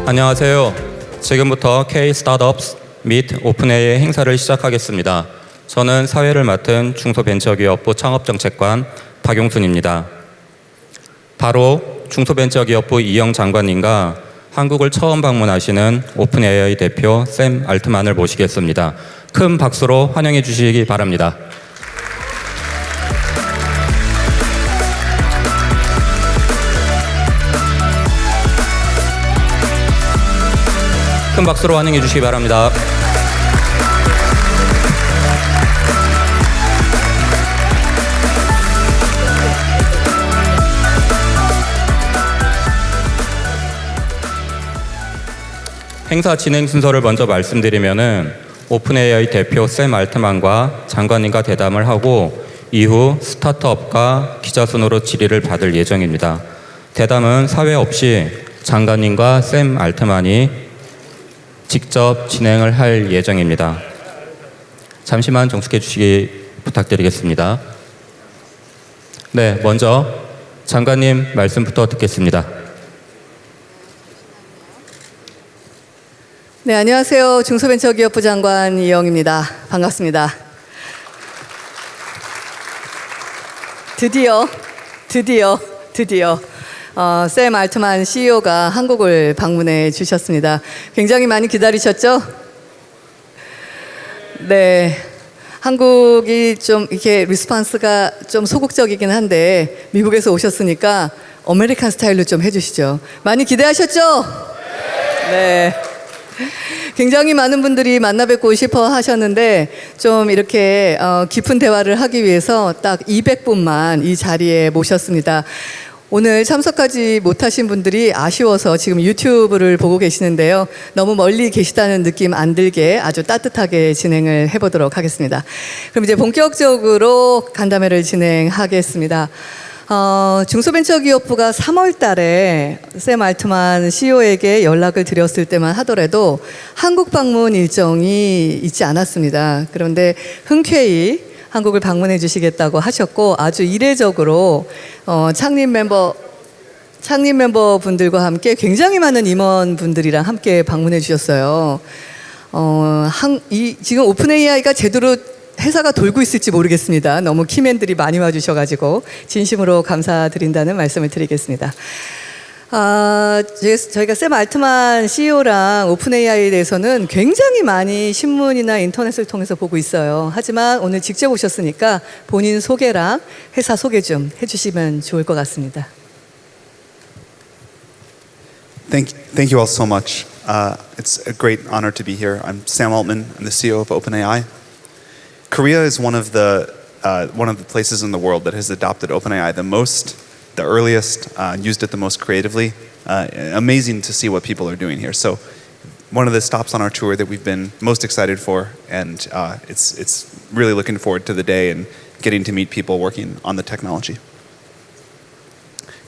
안녕하세요. 지금부터 K 스타트업스 및 오픈AI 행사를 시작하겠습니다. 저는 사회를 맡은 중소벤처기업부 창업정책관 박용순입니다. 바로 중소벤처기업부 이영 장관님과 한국을 처음 방문하시는 오픈AI 대표 샘 알트만을 모시겠습니다. 큰 박수로 환영해 주시기 바랍니다. 큰 박수로 환영해 주시기 바랍니다. 행사 진행 순서를 먼저 말씀드리면은 오픈AI 대표 샘 알트만과 장관님과 대담을 하고 이후 스타트업과 기자 순으로 질의를 받을 예정입니다. 대담은 사회 없이 장관님과 샘 알트만이 직접 진행을 할 예정입니다. 잠시만 정숙해 주시기 부탁드리겠습니다. 네, 먼저 장관님 말씀부터 듣겠습니다. 네, 안녕하세요. 중소벤처기업부 장관 이영입니다. 반갑습니다. 드디어 샘 알트만 CEO가 한국을 방문해 주셨습니다. 굉장히 많이 기다리셨죠? 네, 한국이 좀 이렇게 리스폰스가 좀 소극적이긴 한데 미국에서 오셨으니까 아메리칸 스타일로 좀 해주시죠. 많이 기대하셨죠? 네. 굉장히 많은 분들이 만나 뵙고 싶어 하셨는데 좀 이렇게 깊은 대화를 하기 위해서 딱 200분만 이 자리에 모셨습니다. 오늘 참석하지 못하신 분들이 아쉬워서 지금 유튜브를 보고 계시는데요. 너무 멀리 계시다는 느낌 안 들게 아주 따뜻하게 진행을 해보도록 하겠습니다. 그럼 이제 본격적으로 간담회를 진행하겠습니다. 중소벤처기업부가 3월 달에 샘 알트만 CEO에게 연락을 드렸을 때만 하더라도 한국 방문 일정이 있지 않았습니다. 그런데 흔쾌히 한국을 방문해 주시겠다고 하셨고 아주 이례적으로 창립 멤버분들과 함께 굉장히 많은 임원분들이랑 함께 방문해 주셨어요. 지금 오픈AI가 제대로 회사가 돌고 있을지 모르겠습니다. 너무 키맨들이 많이 와주셔가지고 진심으로 감사드린다는 말씀을 드리겠습니다. 저희가 샘 알트만 CEO랑 오픈AI에 대해서는 굉장히 많이 신문이나 인터넷을 통해서 보고 있어요. 하지만 오늘 직접 오셨으니까 본인 소개랑 회사 소개 좀 해주시면 좋을 것 같습니다. Thank you all so much. It's a great honor to be here. I'm Sam Altman. I'm the CEO of OpenAI. Korea is one of the places in the world that has adopted OpenAI the most, the earliest, used it the most creatively. Amazing to see what people are doing here. So, one of the stops on our tour that we've been most excited for, and it's really looking forward to the day and getting to meet people working on the technology.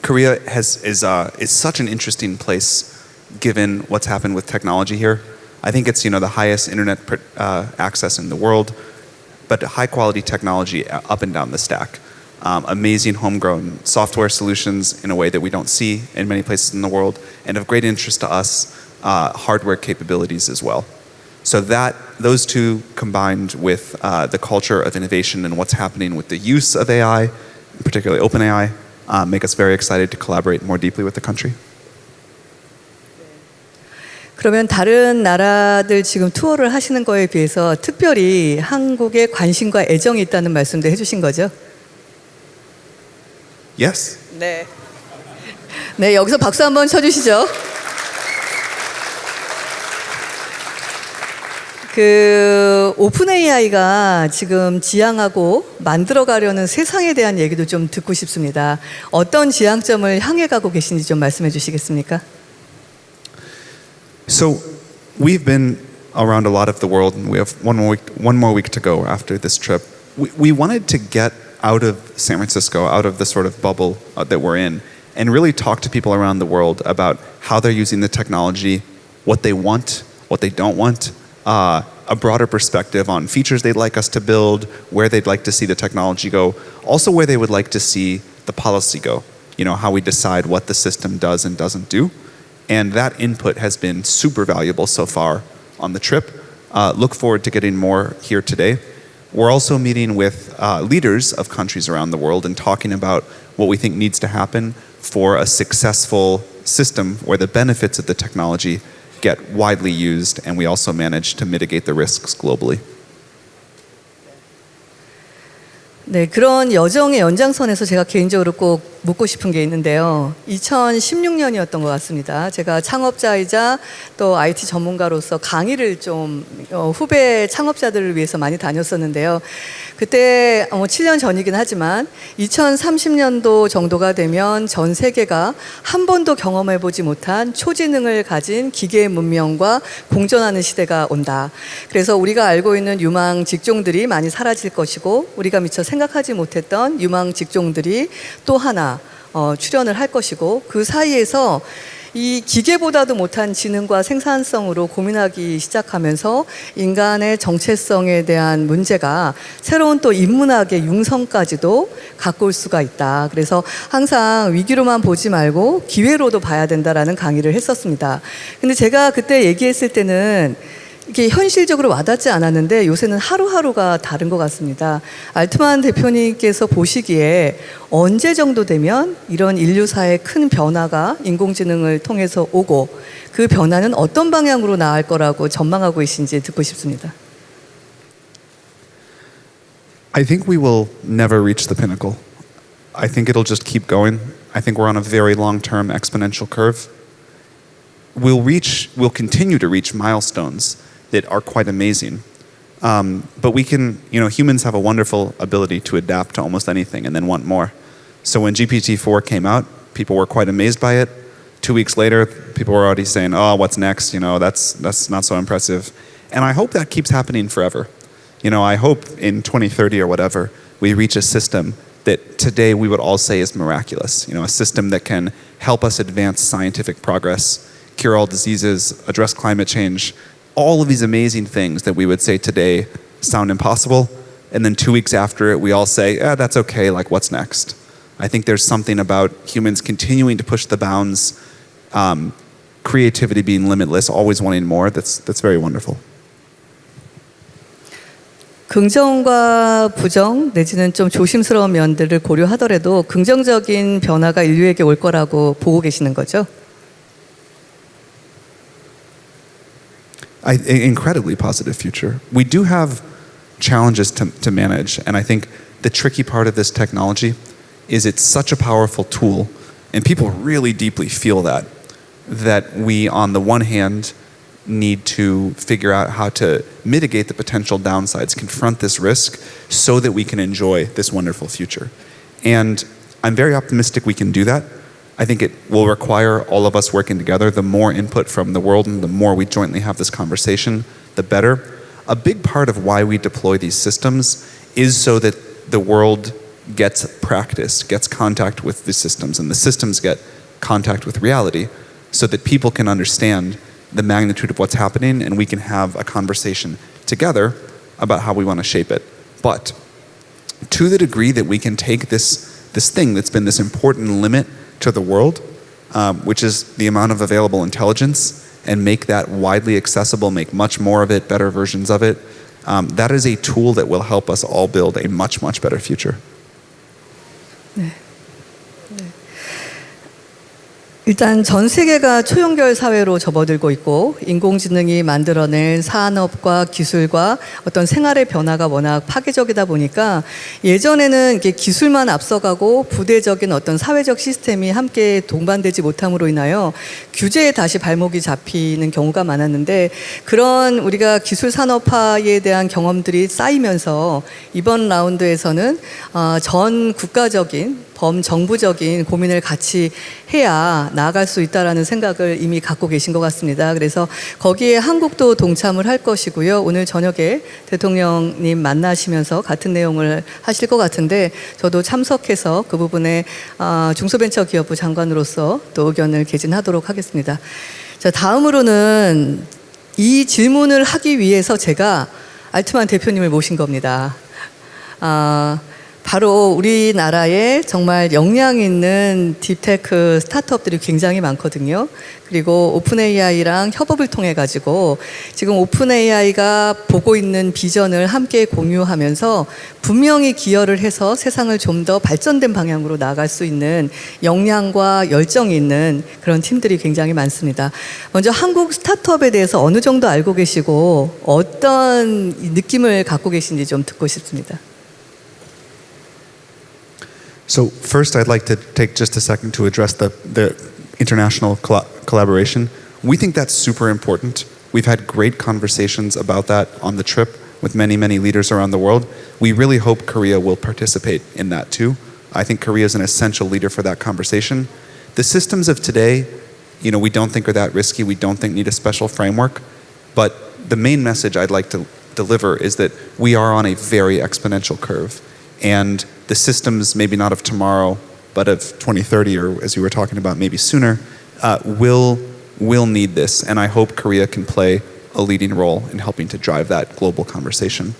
Korea is such an interesting place, given what's happened with technology here. I think it's the highest internet access in the world, but high quality technology up and down the stack. Amazing homegrown software solutions in a way that we don't see in many places in the world, and of great interest to us, hardware capabilities as well. So those two combined with the culture of innovation and what's happening with the use of AI, particularly OpenAI, make us very excited to collaborate more deeply with the country. 그러면 다른 나라들 지금 투어를 하시는 거에 비해서 특별히 한국에 관심과 애정이 있다는 말씀도 해주신 거죠? Yes. 네. 네, 여기서 박수 한번 쳐주시죠. 오픈AI가 지금 지향하고 만들어가려는 세상에 대한 얘기도 좀 듣고 싶습니다. 어떤 지향점을 향해 가고 계신지 좀 말씀해 주시겠습니까? So we've been around a lot of the world, and we have one more week to go after this trip. We wanted to get out of San Francisco, out of the sort of bubble that we're in, and really talk to people around the world about how they're using the technology, what they want, what they don't want, a broader perspective on features they'd like us to build, where they'd like to see the technology go, also where they would like to see the policy go, how we decide what the system does and doesn't do. And that input has been super valuable so far on the trip. Look forward to getting more here today. We're also meeting with leaders of countries around the world and talking about what we think needs to happen for a successful system where the benefits of the technology get widely used and we also manage to mitigate the risks globally. 네, 그런 여정의 연장선에서 제가 개인적으로 꼭 묻고 싶은 게 있는데요. 2016년이었던 것 같습니다. 제가 창업자이자 또 IT 전문가로서 강의를 좀 후배 창업자들을 위해서 많이 다녔었는데요. 그때 7년 전이긴 하지만 2030년도 정도가 되면 전 세계가 한 번도 경험해보지 못한 초지능을 가진 기계 문명과 공존하는 시대가 온다. 그래서 우리가 알고 있는 유망 직종들이 많이 사라질 것이고 우리가 미처 생각하지 못했던 유망 직종들이 또 하나 출현을 할 것이고 그 사이에서 이 기계보다도 못한 지능과 생산성으로 고민하기 시작하면서 인간의 정체성에 대한 문제가 새로운 또 인문학의 융성까지도 갖고 올 수가 있다. 그래서 항상 위기로만 보지 말고 기회로도 봐야 된다라는 강의를 했었습니다. 근데 제가 그때 얘기했을 때는 이게 현실적으로 와닿지 않았는데 요새는 하루하루가 다른 것 같습니다. 알트만 대표님께서 보시기에 언제 정도 되면 이런 인류사의 큰 변화가 인공지능을 통해서 오고 그 변화는 어떤 방향으로 나아갈 거라고 전망하고 계신지 듣고 싶습니다. I think we will never reach the pinnacle. I think it'll just keep going. I think we're on a very long-term exponential curve. We'll continue to reach milestones that are quite amazing. But we can, humans have a wonderful ability to adapt to almost anything and then want more. So when GPT-4 came out, people were quite amazed by it. 2 weeks later, people were already saying, oh, what's next? That's not so impressive. And I hope that keeps happening forever. I hope in 2030 or whatever, we reach a system that today we would all say is miraculous. A system that can help us advance scientific progress, cure all diseases, address climate change, all of these amazing things that we would say today sound impossible, and then 2 weeks after it, we all say, that's okay, like what's next? I think there's something about humans continuing to push the bounds, creativity being limitless, always wanting more, that's very wonderful. 긍정과 부정 내지는 좀 조심스러운 면들을 고려하더라도 긍정적인 변화가 인류에게 올 거라고 보고 계시는 거죠? Incredibly positive future. We do have challenges to manage, and I think the tricky part of this technology is it's such a powerful tool, and people really deeply feel that we, on the one hand, need to figure out how to mitigate the potential downsides, confront this risk, so that we can enjoy this wonderful future. And I'm very optimistic we can do that. I think it will require all of us working together. The more input from the world and the more we jointly have this conversation, the better. A big part of why we deploy these systems is so that the world gets practice, gets contact with the systems, and the systems get contact with reality so that people can understand the magnitude of what's happening and we can have a conversation together about how we want to shape it. But to the degree that we can take this thing that's been this important limit to the world, which is the amount of available intelligence, and make that widely accessible, make much more of it, better versions of it, that is a tool that will help us all build a much, much better future. 네. 일단 전 세계가 초연결 사회로 접어들고 있고 인공지능이 만들어낸 산업과 기술과 어떤 생활의 변화가 워낙 파괴적이다 보니까 예전에는 이게 기술만 앞서가고 부대적인 어떤 사회적 시스템이 함께 동반되지 못함으로 인하여 규제에 다시 발목이 잡히는 경우가 많았는데 그런 우리가 기술 산업화에 대한 경험들이 쌓이면서 이번 라운드에서는 전 국가적인 범정부적인 고민을 같이 해야 나아갈 수 있다라는 생각을 이미 갖고 계신 것 같습니다. 그래서 거기에 한국도 동참을 할 것이고요. 오늘 저녁에 대통령님 만나시면서 같은 내용을 하실 것 같은데 저도 참석해서 그 부분에 중소벤처기업부 장관으로서 또 의견을 개진하도록 하겠습니다. 자, 다음으로는 이 질문을 하기 위해서 제가 알트만 대표님을 모신 겁니다. 바로 우리나라에 정말 역량 있는 딥테크 스타트업들이 굉장히 많거든요. 그리고 오픈AI랑 협업을 통해 가지고 지금 오픈AI가 보고 있는 비전을 함께 공유하면서 분명히 기여를 해서 세상을 좀 더 발전된 방향으로 나아갈 수 있는 역량과 열정이 있는 그런 팀들이 굉장히 많습니다. 먼저 한국 스타트업에 대해서 어느 정도 알고 계시고 어떤 느낌을 갖고 계신지 좀 듣고 싶습니다. So first, I'd like to take just a second to address the international collaboration. We think that's super important. We've had great conversations about that on the trip with many, many leaders around the world. We really hope Korea will participate in that too. I think Korea is an essential leader for that conversation. The systems of today, we don't think are that risky. We don't think need a special framework. But the main message I'd like to deliver is that we are on a very exponential curve. And the systems, maybe not of tomorrow, but of 2030, or as you were talking about, maybe sooner, will need this. And I hope Korea can play a leading role in helping to drive that global conversation.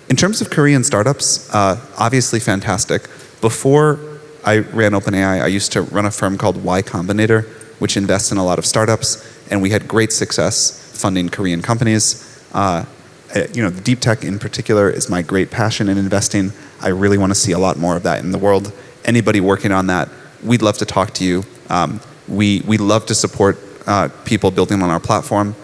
In terms of Korean startups, obviously fantastic. Before I ran OpenAI, I used to run a firm called Y Combinator, which invests in a lot of startups, and we had great success funding Korean companies. Deep tech in particular is my great passion in investing. I really want to see a lot more of that in the world. Anybody working on that, we'd love to talk to you. We love to support people building on our platform.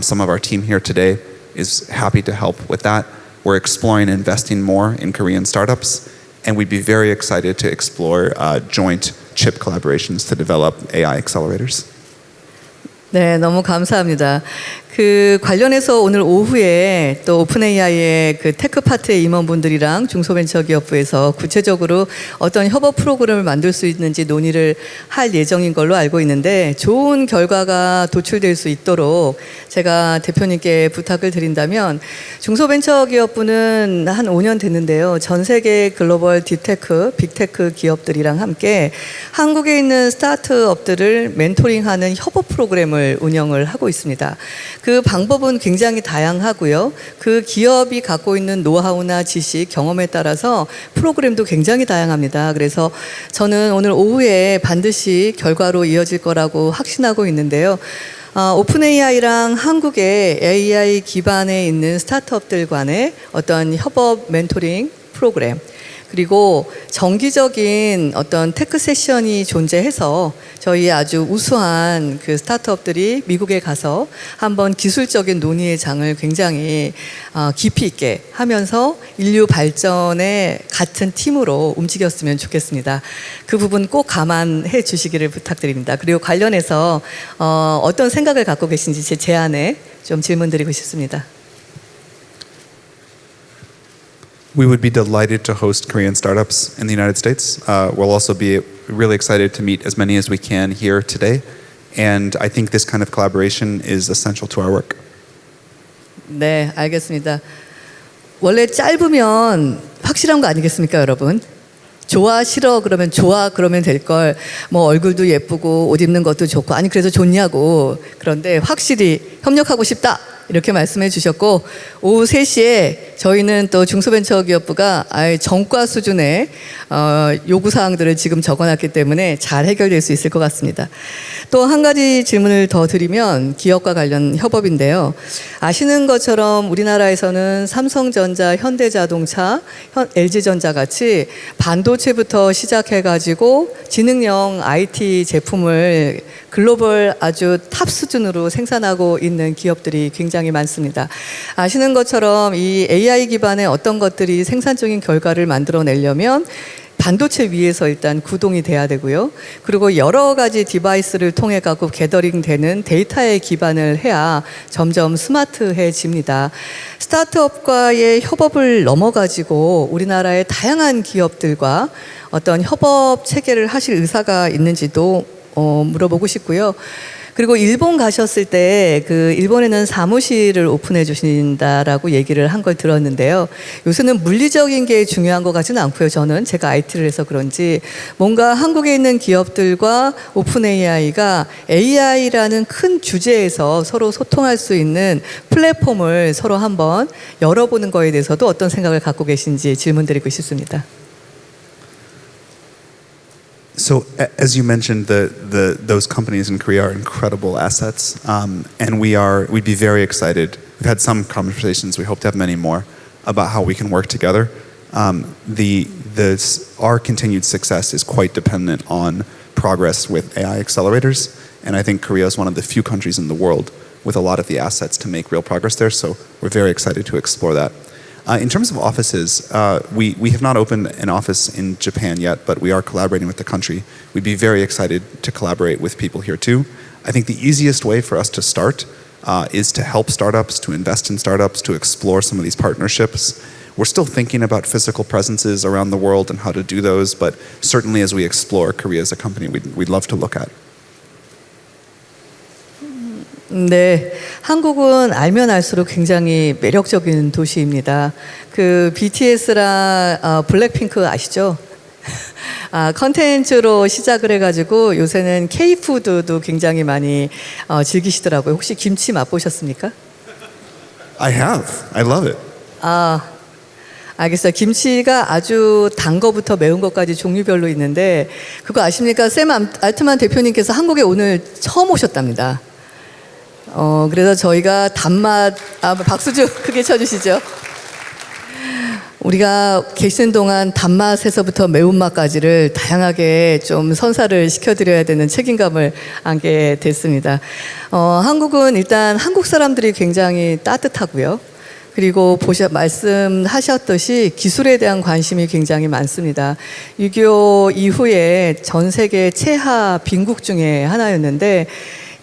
Some of our team here today is happy to help with that. We're exploring investing more in Korean startups, and we'd be very excited to explore joint chip collaborations to develop AI accelerators. 네, 너무 감사합니다. 그 관련해서 오늘 오후에 또 오픈AI의 그 테크 파트의 임원분들이랑 중소벤처기업부에서 구체적으로 어떤 협업 프로그램을 만들 수 있는지 논의를 할 예정인 걸로 알고 있는데 좋은 결과가 도출될 수 있도록 제가 대표님께 부탁을 드린다면 중소벤처기업부는 한 5년 됐는데요. 전 세계 글로벌 딥테크, 빅테크 기업들이랑 함께 한국에 있는 스타트업들을 멘토링하는 협업 프로그램을 운영을 하고 있습니다. 그 방법은 굉장히 다양하고요. 그 기업이 갖고 있는 노하우나 지식, 경험에 따라서 프로그램도 굉장히 다양합니다. 그래서 저는 오늘 오후에 반드시 결과로 이어질 거라고 확신하고 있는데요. 오픈AI랑 한국의 AI 기반에 있는 스타트업들 간의 어떤 협업 멘토링 프로그램 그리고 정기적인 어떤 테크 세션이 존재해서 저희 아주 우수한 그 스타트업들이 미국에 가서 한번 기술적인 논의의 장을 굉장히 깊이 있게 하면서 인류 발전에 같은 팀으로 움직였으면 좋겠습니다. 그 부분 꼭 감안해 주시기를 부탁드립니다. 그리고 관련해서 어떤 생각을 갖고 계신지 제 제안에 좀 질문드리고 싶습니다. We would be delighted to host Korean startups in the United States. We'll also be really excited to meet as many as we can here today. And I think this kind of collaboration is essential to our work. 네, 알겠습니다. 원래 짧으면 확실한 거 아니겠습니까, 여러분? 좋아, 싫어 그러면 좋아 그러면 될 걸 뭐 얼굴도 예쁘고 옷 입는 것도 좋고 아니 그래서 좋냐고 그런데 확실히 협력하고 싶다 이렇게 말씀해 주셨고 오후 3시에 저희는 또 중소벤처기업부가 아예 전과 수준의 요구사항들을 지금 적어놨기 때문에 잘 해결될 수 있을 것 같습니다. 또 한 가지 질문을 더 드리면 기업과 관련 협업인데요. 아시는 것처럼 우리나라에서는 삼성전자, 현대자동차, LG전자 같이 반도체부터 시작해가지고 지능형 IT 제품을 글로벌 아주 탑 수준으로 생산하고 있는 기업들이 굉장히 많습니다. 아시는 것처럼 이 AI 기반의 어떤 것들이 생산적인 결과를 만들어내려면 반도체 위에서 일단 구동이 돼야 되고요. 그리고 여러 가지 디바이스를 통해 갖고 게더링 되는 데이터에 기반을 해야 점점 스마트해집니다. 스타트업과의 협업을 넘어가지고 우리나라의 다양한 기업들과 어떤 협업 체계를 하실 의사가 있는지도 물어보고 싶고요. 그리고 일본 가셨을 때 그 일본에는 사무실을 오픈해 주신다라고 얘기를 한 걸 들었는데요. 요새는 물리적인 게 중요한 것 같지는 않고요. 저는 제가 IT를 해서 그런지 뭔가 한국에 있는 기업들과 오픈AI가 AI라는 큰 주제에서 서로 소통할 수 있는 플랫폼을 서로 한번 열어보는 거에 대해서도 어떤 생각을 갖고 계신지 질문드리고 싶습니다. So as you mentioned, those companies in Korea are incredible assets, and we'd be very excited. We've had some conversations. We hope to have many more about how we can work together. Our continued success is quite dependent on progress with AI accelerators, and I think Korea is one of the few countries in the world with a lot of the assets to make real progress there. So we're very excited to explore that. In terms of offices, we have not opened an office in Japan yet, but we are collaborating with the country. We'd be very excited to collaborate with people here too. I think the easiest way for us to start is to help startups, to invest in startups, to explore some of these partnerships. We're still thinking about physical presences around the world and how to do those, but certainly as we explore Korea as a company, we'd love to look at. 네, 한국은 알면 알수록 굉장히 매력적인 도시입니다. 그 BTS랑 블랙핑크 아시죠? 컨텐츠로 시작을 해가지고 요새는 K-푸드도 굉장히 많이 즐기시더라고요. 혹시 김치 맛보셨습니까? I have. I love it. 알겠어요. 김치가 아주 단 거부터 매운 것까지 종류별로 있는데 그거 아십니까? 샘 알트만 대표님께서 한국에 오늘 처음 오셨답니다. 그래서 저희가 단맛, 박수 좀 크게 쳐주시죠. 우리가 계시는 동안 단맛에서부터 매운맛까지를 다양하게 좀 선사를 시켜드려야 되는 책임감을 안게 됐습니다. 한국은 일단 한국 사람들이 굉장히 따뜻하고요. 그리고 말씀하셨듯이 기술에 대한 관심이 굉장히 많습니다. 6.25 이후에 전 세계 최하 빈국 중에 하나였는데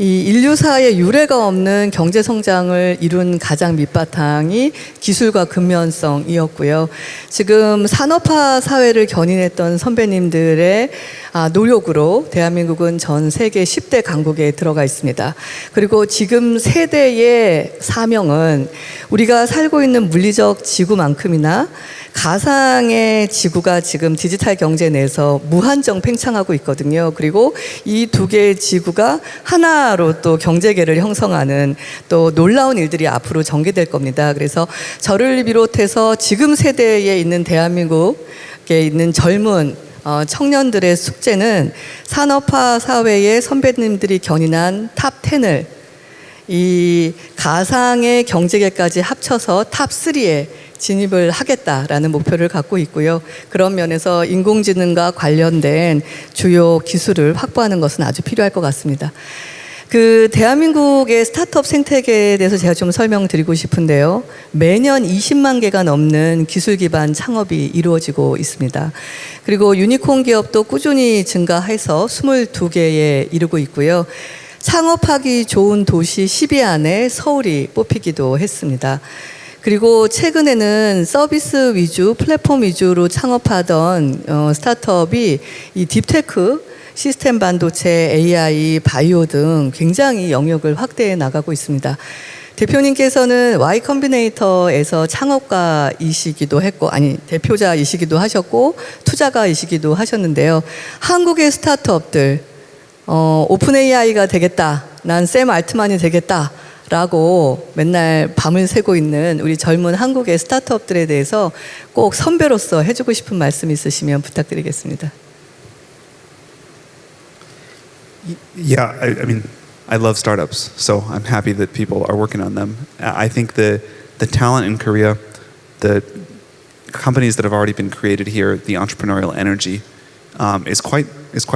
이 인류사의 유례가 없는 경제 성장을 이룬 가장 밑바탕이 기술과 근면성이었고요. 지금 산업화 사회를 견인했던 선배님들의 노력으로 대한민국은 전 세계 10대 강국에 들어가 있습니다. 그리고 지금 세대의 사명은 우리가 살고 있는 물리적 지구만큼이나 가상의 지구가 지금 디지털 경제 내에서 무한정 팽창하고 있거든요. 그리고 이 두 개의 지구가 하나로 또 경제계를 형성하는 또 놀라운 일들이 앞으로 전개될 겁니다. 그래서 저를 비롯해서 지금 세대에 있는 대한민국에 있는 젊은 청년들의 숙제는 산업화 사회의 선배님들이 견인한 탑 10을 이 가상의 경제계까지 합쳐서 탑 3에 진입을 하겠다라는 목표를 갖고 있고요. 그런 면에서 인공지능과 관련된 주요 기술을 확보하는 것은 아주 필요할 것 같습니다. 그 대한민국의 스타트업 생태계에 대해서 제가 좀 설명드리고 싶은데요. 매년 20만 개가 넘는 기술 기반 창업이 이루어지고 있습니다. 그리고 유니콘 기업도 꾸준히 증가해서 22개에 이르고 있고요. 창업하기 좋은 도시 10위 안에 서울이 뽑히기도 했습니다. 그리고 최근에는 서비스 위주, 플랫폼 위주로 창업하던 스타트업이 이 딥테크, 시스템 반도체, AI, 바이오 등 굉장히 영역을 확대해 나가고 있습니다. 대표님께서는 Y 컴비네이터에서 창업가이시기도 했고, 대표자이시기도 하셨고, 투자가이시기도 하셨는데요. 한국의 스타트업들, 오픈 AI가 되겠다, 난 샘 알트만이 되겠다, 라고 맨날 밤을 새고 있는 우리 젊은 한국의 스타트업들에 대해서 꼭 선배로서 해주고 싶은 말씀 있으시면 부탁드리겠습니다. Yeah, I mean, I love startups, so I'm happy that people are working on them. I think the talent in Korea, the companies that have already been created here, the entrepreneurial energy is quite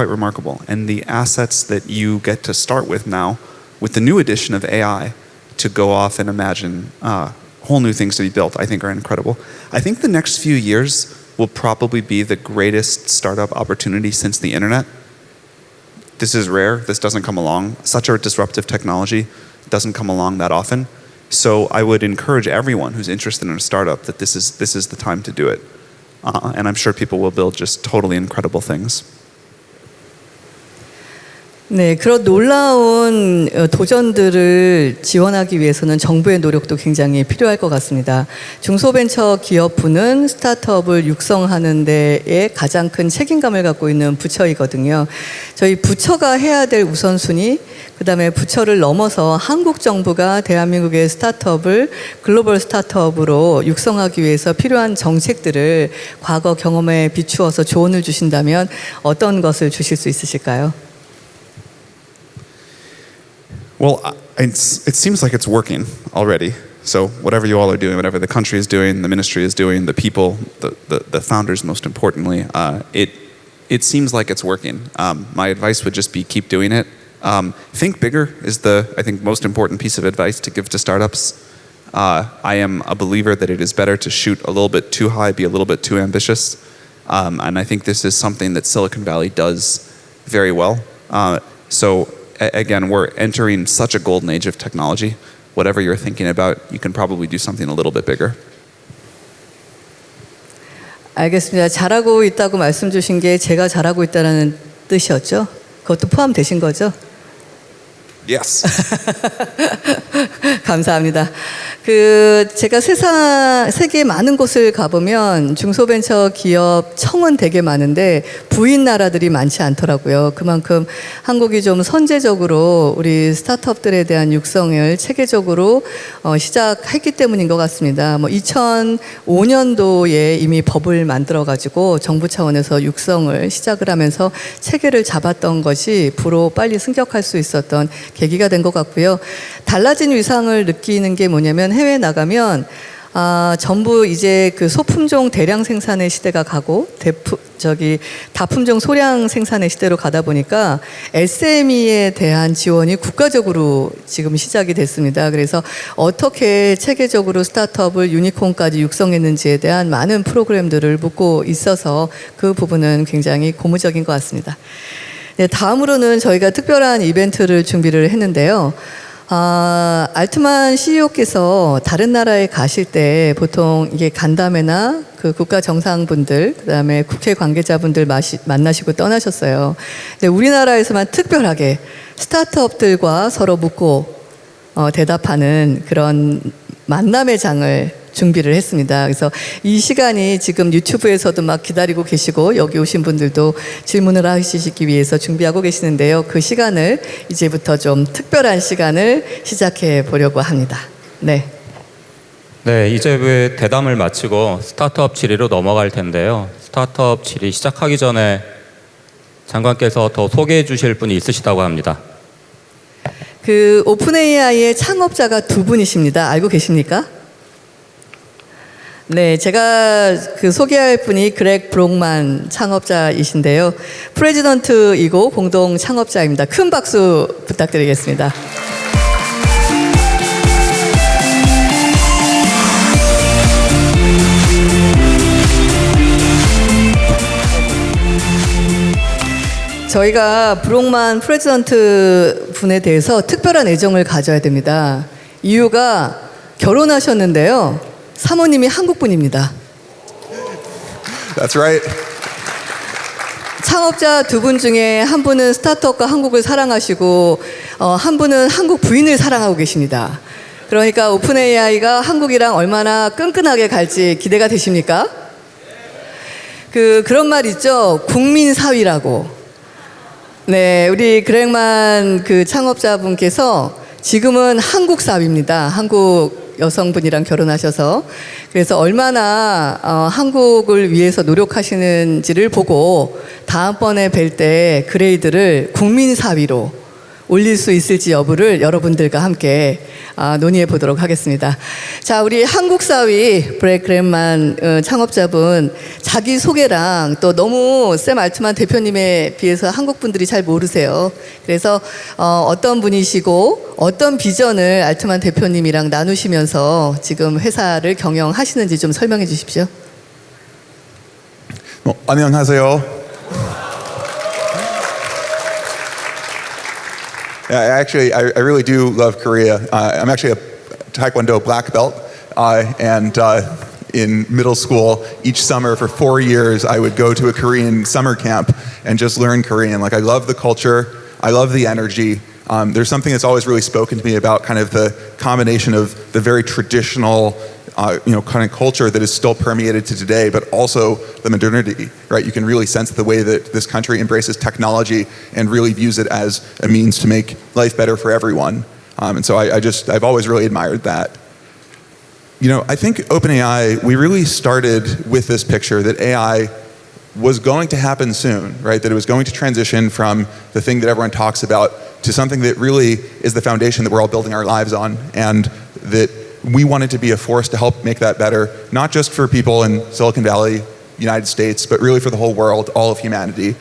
remarkable, and the assets that you get to start with now, with the new addition of AI, to go off and imagine whole new things to be built, I think are incredible. I think the next few years will probably be the greatest startup opportunity since the internet. This is rare. This doesn't come along. Such a disruptive technology doesn't come along that often. So I would encourage everyone who's interested in a startup that this is the time to do it. And I'm sure people will build just totally incredible things. 네, 그런 놀라운 도전들을 지원하기 위해서는 정부의 노력도 굉장히 필요할 것 같습니다. 중소벤처기업부는 스타트업을 육성하는 데에 가장 큰 책임감을 갖고 있는 부처이거든요. 저희 부처가 해야 될 우선순위, 그다음에 부처를 넘어서 한국 정부가 대한민국의 스타트업을 글로벌 스타트업으로 육성하기 위해서 필요한 정책들을 과거 경험에 비추어서 조언을 주신다면 어떤 것을 주실 수 있으실까요? Well, it seems like it's working already. So whatever you all are doing, whatever the country is doing, the ministry is doing, the people, the founders, most importantly, it seems like it's working. My advice would just be keep doing it. Think bigger is I think, most important piece of advice to give to startups. I am a believer that it is better to shoot a little bit too high, be a little bit too ambitious. And I think this is something that Silicon Valley does very well. Again, we're entering such a golden age of technology. Whatever you're thinking about, you can probably do something a little bit bigger. 알겠습니다. 잘하고 있다고 말씀 주신 게 제가 잘하고 있다는 뜻이었죠? 그것도 포함되신 거죠? Yes. 감사합니다. 제가 세계 많은 곳을 가보면 중소벤처기업 청은 되게 많은데 부인 나라들이 많지 않더라고요. 그만큼 한국이 좀 선제적으로 우리 스타트업들에 대한 육성을 체계적으로 시작했기 때문인 것 같습니다. 2005년도에 이미 법을 만들어가지고 정부 차원에서 육성을 시작을 하면서 체계를 잡았던 것이 부로 빨리 승격할 수 있었던 계기가 된 것 같고요. 달라진 위상을 느끼는 게 뭐냐면 해외에 나가면 전부 이제 그 소품종 대량 생산의 시대가 가고 다품종 소량 생산의 시대로 가다 보니까 SME에 대한 지원이 국가적으로 지금 시작이 됐습니다. 그래서 어떻게 체계적으로 스타트업을 유니콘까지 육성했는지에 대한 많은 프로그램들을 묻고 있어서 그 부분은 굉장히 고무적인 것 같습니다. 네, 다음으로는 저희가 특별한 이벤트를 준비를 했는데요. 알트만 CEO께서 다른 나라에 가실 때 보통 이게 간담회나 그 국가 정상분들, 그다음에 국회 관계자분들 만나시고 떠나셨어요. 근데 우리나라에서만 특별하게 스타트업들과 서로 묻고 대답하는 그런 만남의 장을 준비를 했습니다. 그래서 이 시간이 지금 유튜브에서도 막 기다리고 계시고 여기 오신 분들도 질문을 하시기 위해서 준비하고 계시는데요. 그 시간을 이제부터 좀 특별한 시간을 시작해 보려고 합니다. 네. 네, 이제 대담을 마치고 스타트업 질의로 넘어갈 텐데요. 스타트업 질의 시작하기 전에 장관께서 더 소개해 주실 분이 있으시다고 합니다. 오픈AI의 창업자가 두 분이십니다. 알고 계십니까? 네, 제가 소개할 분이 그렉 브록만 창업자이신데요. 프레지던트이고 공동 창업자입니다. 큰 박수 부탁드리겠습니다. 저희가 브록만 프레지던트 분에 대해서 특별한 애정을 가져야 됩니다. 이유가 결혼하셨는데요. 사모님이 한국분입니다. That's right. 창업자 두 분 중에 한 분은 스타트업과 한국을 사랑하시고 한 분은 한국 부인을 사랑하고 계십니다. 그러니까 오픈AI가 한국이랑 얼마나 끈끈하게 갈지 기대가 되십니까? 그런 말 있죠. 국민 사위라고. 네, 우리 그렉만 창업자분께서 지금은 한국 사위입니다. 한국 여성분이랑 결혼하셔서 그래서 얼마나 한국을 위해서 노력하시는지를 보고 다음번에 뵐 때 그레이드를 국민 사위로 올릴 수 있을지 여부를 여러분들과 함께 논의해 보도록 하겠습니다. 자, 우리 한국 사위 그렉만 창업자분 자기 소개랑 또 너무 샘 알트만 대표님에 비해서 한국 분들이 잘 모르세요. 그래서 어떤 분이시고 어떤 비전을 알트만 대표님이랑 나누시면서 지금 회사를 경영하시는지 좀 설명해 주십시오. 안녕하세요. I really do love Korea. I'm actually a Taekwondo black belt, and in middle school, each summer for 4 years, I would go to a Korean summer camp and just learn Korean. I love the culture. I love the energy. There's something that's always really spoken to me about kind of the combination of the very traditional kind of culture that is still permeated to today, but also the modernity, right? You can really sense the way that this country embraces technology and really views it as a means to make life better for everyone. And so I've always really admired that. I think OpenAI, we really started with this picture that AI was going to happen soon, right? That it was going to transition from the thing that everyone talks about to something that really is the foundation that we're all building our lives on, and that we wanted to be a force to help make that better, not just for people in Silicon Valley, United States, but really for the whole world, all of humanity.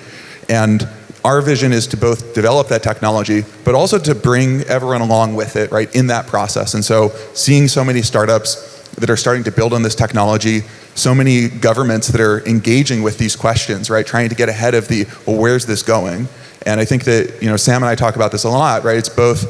And our vision is to both develop that technology, but also to bring everyone along with it, right, in that process. And so seeing so many startups that are starting to build on this technology, so many governments that are engaging with these questions, right, trying to get ahead of well, where's this going? And I think that, Sam and I talk about this a lot, right? It's both,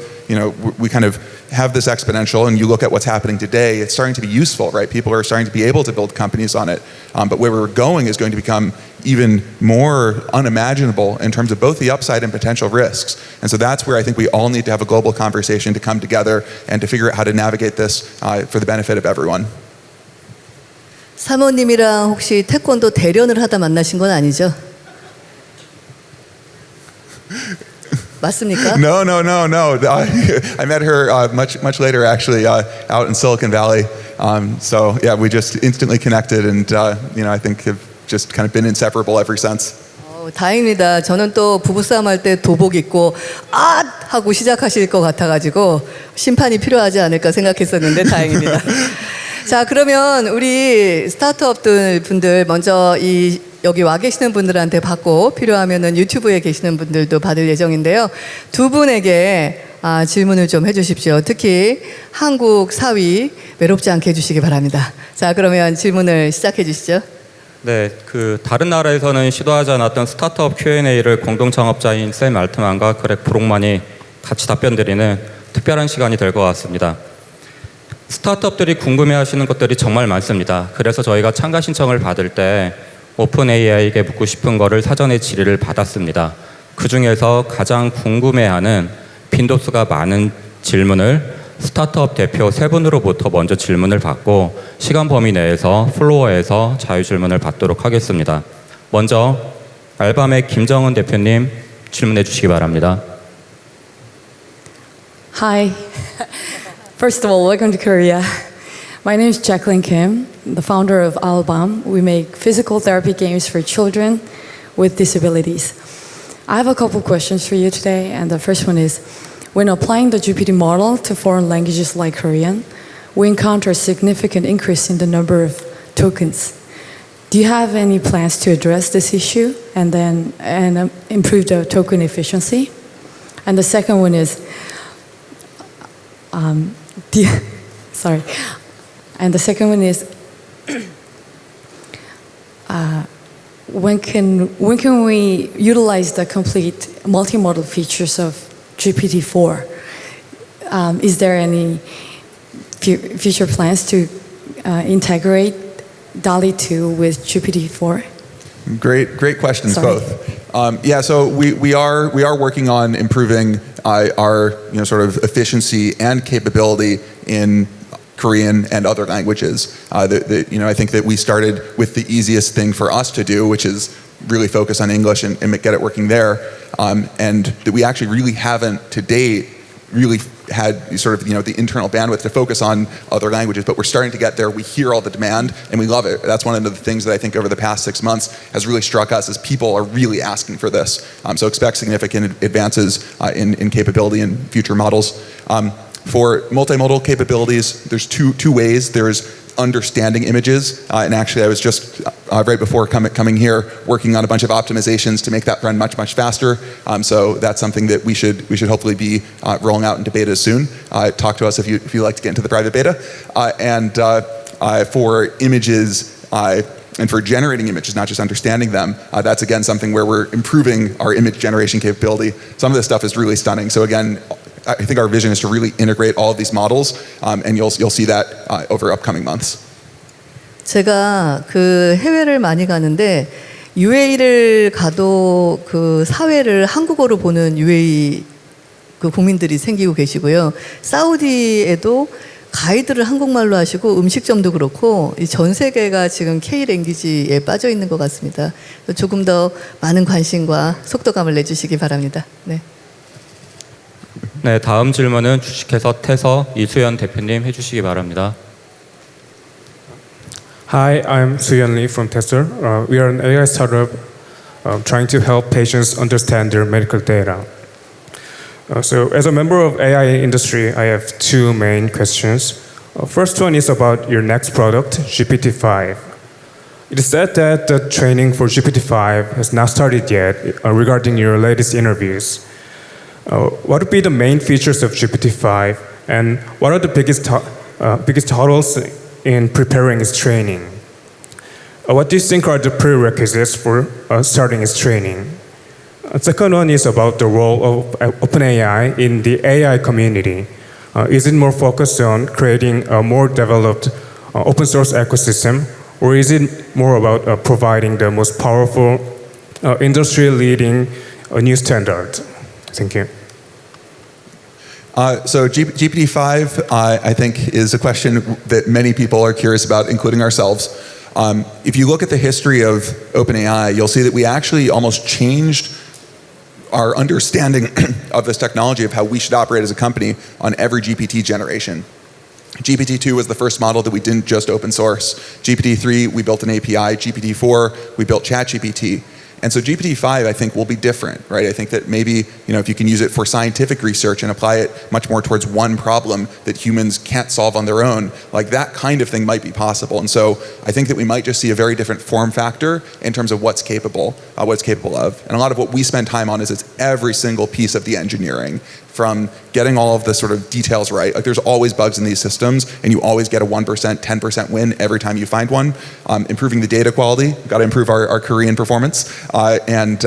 we kind of have this exponential, and you look at what's happening today, it's starting to be useful, right? People are starting to be able to build companies on it. But where we're going is going to become even more unimaginable in terms of both the upside and potential risks. And so that's where I think we all need to have a global conversation to come together and to figure out how to navigate this for the benefit of everyone. 사모님이랑 혹시 태권도 대련을 하다 만나신 건 아니죠? 맞습니까? No. I met her much later, actually, out in Silicon Valley. So yeah, we just instantly connected, and I think have just kind of been inseparable ever since. 다행입니다. 저는 또 부부싸움 할 때 도복 입고 아! 하고 시작하실 것 같아가지고 심판이 필요하지 않을까 생각했었는데 다행입니다. 자, 그러면 우리 스타트업들 분들 먼저 여기 와 계시는 분들한테 받고 필요하면은 유튜브에 계시는 분들도 받을 예정인데요. 두 분에게 질문을 좀 해주십시오. 특히 한국 사위 외롭지 않게 해주시기 바랍니다. 자, 그러면 질문을 시작해 주시죠. 네, 다른 나라에서는 시도하지 않았던 스타트업 Q&A를 공동 창업자인 샘 알트만과 그렉 브록만이 같이 답변드리는 특별한 시간이 될 것 같습니다. 스타트업들이 궁금해하시는 것들이 정말 많습니다. 그래서 저희가 참가 신청을 받을 때 오픈AI에게 묻고 싶은 거를 사전에 질의를 받았습니다. 그 중에서 가장 궁금해하는 빈도수가 많은 질문을 스타트업 대표 세 분으로부터 먼저 질문을 받고 시간 범위 내에서 플로어에서 자유 질문을 받도록 하겠습니다. 먼저 알밤의 김정은 대표님 질문해 주시기 바랍니다. Hi. First of all, welcome to Korea. My name is Jacqueline Kim, the founder of Albam. We make physical therapy games for children with disabilities. I have a couple questions for you today, and the first one is, when applying the GPT model to foreign languages like Korean, we encounter a significant increase in the number of tokens. Do you have any plans to address this issue and improve the token efficiency? And the second one is, And the second one is, when can we utilize the complete multimodal features of GPT-4? Is there any future plans to integrate DALL-E 2 with GPT-4? Great questions. Sorry. Both. So we are working on improving our sort of efficiency and capability in Korean and other languages. I think that we started with the easiest thing for us to do, which is really focus on English and get it working there, and that we actually really haven't to date really had sort of the internal bandwidth to focus on other languages, but we're starting to get there. We hear all the demand and we love it. That's one of the things that I think over the past 6 months has really struck us, is people are really asking for this. So expect significant advances in capability in future models. For multimodal capabilities, there's two ways. There's understanding images, and actually I was just right before coming here working on a bunch of optimizations to make that run much faster. So that's something that we should hopefully be rolling out into beta soon. Talk to us if you'd like to get into the private beta. And for images and for generating images, not just understanding them, that's again something where we're improving our image generation capability. Some of this stuff is really stunning. So again, I think our vision is to really integrate all of these models, and you'll see that over upcoming months. 제가 해외를 많이 가는데 UAE를 가도 그 사회를 한국어로 보는 UAE 그 국민들이 생기고 계시고요. 사우디에도 가이드를 한국말로 하시고 음식점도 그렇고 이 전 세계가 지금 K-랭귀지에 빠져 있는 것 같습니다. 조금 더 많은 관심과 속도감을 내주시기 바랍니다. 네. 네, 다음 질문은 주식회사 태서 이수연 대표님 해주시기 바랍니다. Hi, I'm Suyeon Lee from Tesla. We are an AI startup trying to help patients understand their medical data. So, as a member of AI industry, I have two main questions. First one is about your next product, GPT-5. It is said that the training for GPT-5 has not started yet regarding your latest interviews. What would be the main features of GPT-5, and what are the biggest hurdles in preparing its training? What do you think are the prerequisites for starting its training? Second one is about the role of OpenAI in the AI community. Is it more focused on creating a more developed open source ecosystem, or is it more about providing the most powerful industry-leading new standard? Thank you. So GPT-5, I think, is a question that many people are curious about, including ourselves. If you look at the history of OpenAI, you'll see that we actually almost changed our understanding of this technology, of how we should operate as a company on every GPT generation. GPT-2 was the first model that we didn't just open source. GPT-3, we built an API. GPT-4, we built ChatGPT. And so GPT-5, I think, will be different, right? I think that maybe, if you can use it for scientific research and apply it much more towards one problem that humans can't solve on their own, like that kind of thing might be possible. And so I think that we might just see a very different form factor in terms of what's capable of. And a lot of what we spend time on is it's every single piece of the engineering, from getting all of the sort of details right. Like, there's always bugs in these systems, and you always get a 1%, 10% win every time you find one. Improving the data quality, got to improve our Korean performance, and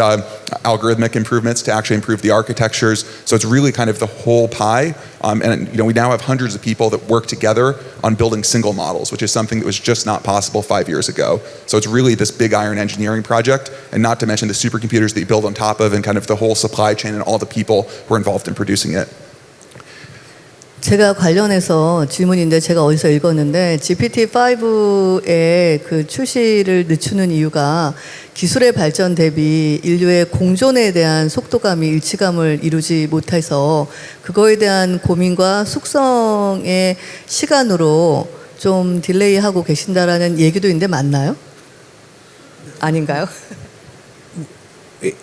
algorithmic improvements to actually improve the architectures. So it's really kind of the whole pie. And we now have hundreds of people that work together on building single models, which is something that was just not possible 5 years ago. So it's really this big iron engineering project, and not to mention the supercomputers that you build on top of, and kind of the whole supply chain and all the people who are involved in producing it. 제가 관련해서 질문인데, 제가 어디서 읽었는데 GPT-5의 그 출시를 늦추는 이유가 기술의 발전 대비 인류의 공존에 대한 속도감이 일치감을 이루지 못해서 그거에 대한 고민과 숙성의 시간으로 좀 딜레이하고 계신다라는 얘기도 있는데 맞나요? 아닌가요?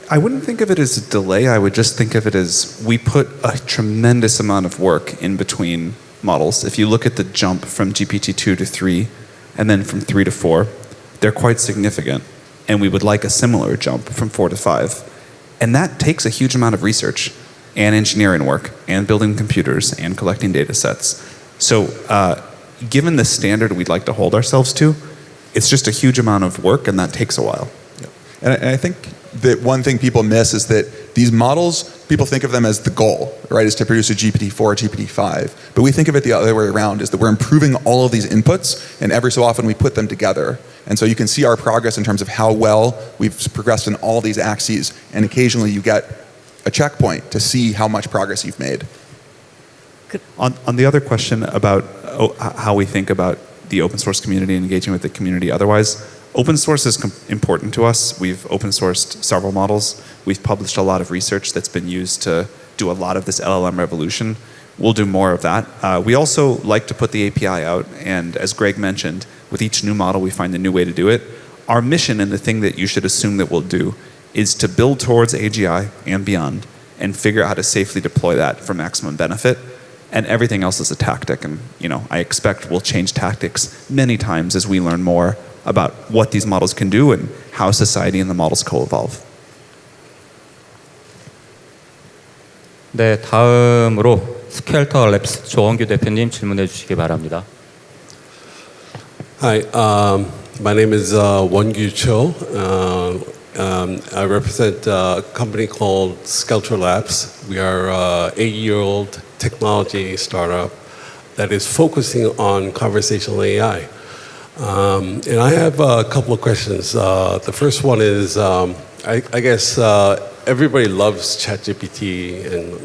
I wouldn't think of it as a delay. I would just think of it as we put a tremendous amount of work in between models. If you look at the jump from GPT-2 to 3 and then from 3 to 4, they're quite significant. And we would like a similar jump from 4 to 5. And that takes a huge amount of research and engineering work and building computers and collecting data sets. So given the standard we'd like to hold ourselves to, it's just a huge amount of work, and that takes a while. Yeah. And I think that one thing people miss is that these models, people think of them as the goal, right, is to produce a GPT-4, GPT-5. But we think of it the other way around, is that we're improving all of these inputs, and every so often we put them together. And so you can see our progress in terms of how well we've progressed in all these axes, and occasionally you get a checkpoint to see how much progress you've made. On the other question about how we think about the open source community and engaging with the community otherwise, open source is important to us. We've open sourced several models. We've published a lot of research that's been used to do a lot of this LLM revolution. We'll do more of that. We also like to put the API out, and as Greg mentioned, with each new model we find a new way to do it. Our mission, and the thing that you should assume that we'll do, is to build towards AGI and beyond, and figure out how to safely deploy that for maximum benefit. And everything else is a tactic, and I expect we'll change tactics many times as we learn more about what these models can do and how society and the models co-evolve. 네, 다음으로 스켈터 랩스 조원규 대표님 질문해 주시기 바랍니다. Hi, my name is Won-Gyu Cho. I represent a company called Skelter Labs. We are an 8-year-old technology startup that is focusing on conversational AI. And I have a couple of questions. The first one is, I guess everybody loves ChatGPT and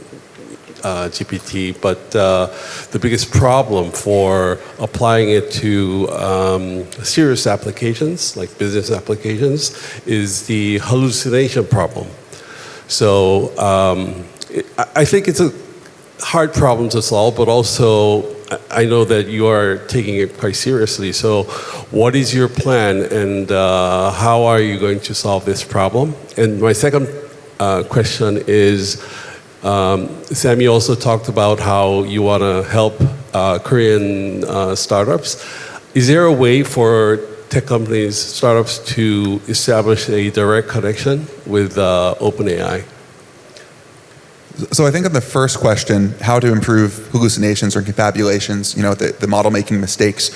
GPT, but the biggest problem for applying it to serious applications, like business applications, is the hallucination problem. So I think it's a hard problem to solve, but also I know that you are taking it quite seriously. So what is your plan, and how are you going to solve this problem? And my second question is, Sam, you also talked about how you want to help Korean startups. Is there a way for tech companies, startups, to establish a direct connection with OpenAI? So I think on the first question, how to improve hallucinations or confabulations, the model making mistakes,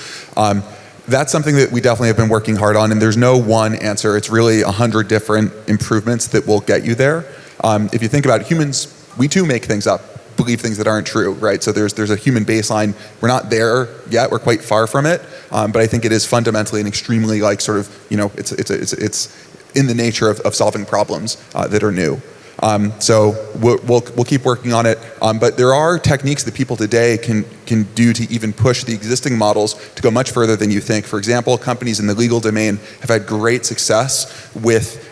that's something that we definitely have been working hard on, and there's no one answer. It's really 100 different improvements that will get you there. If you think about it, humans, we too make things up, believe things that aren't true, right? So there's a human baseline. We're not there yet. We're quite far from it. But I think it is fundamentally and extremely it's in the nature of solving problems that are new. So we'll keep working on it. But there are techniques that people today can do to even push the existing models to go much further than you think. For example, companies in the legal domain have had great success with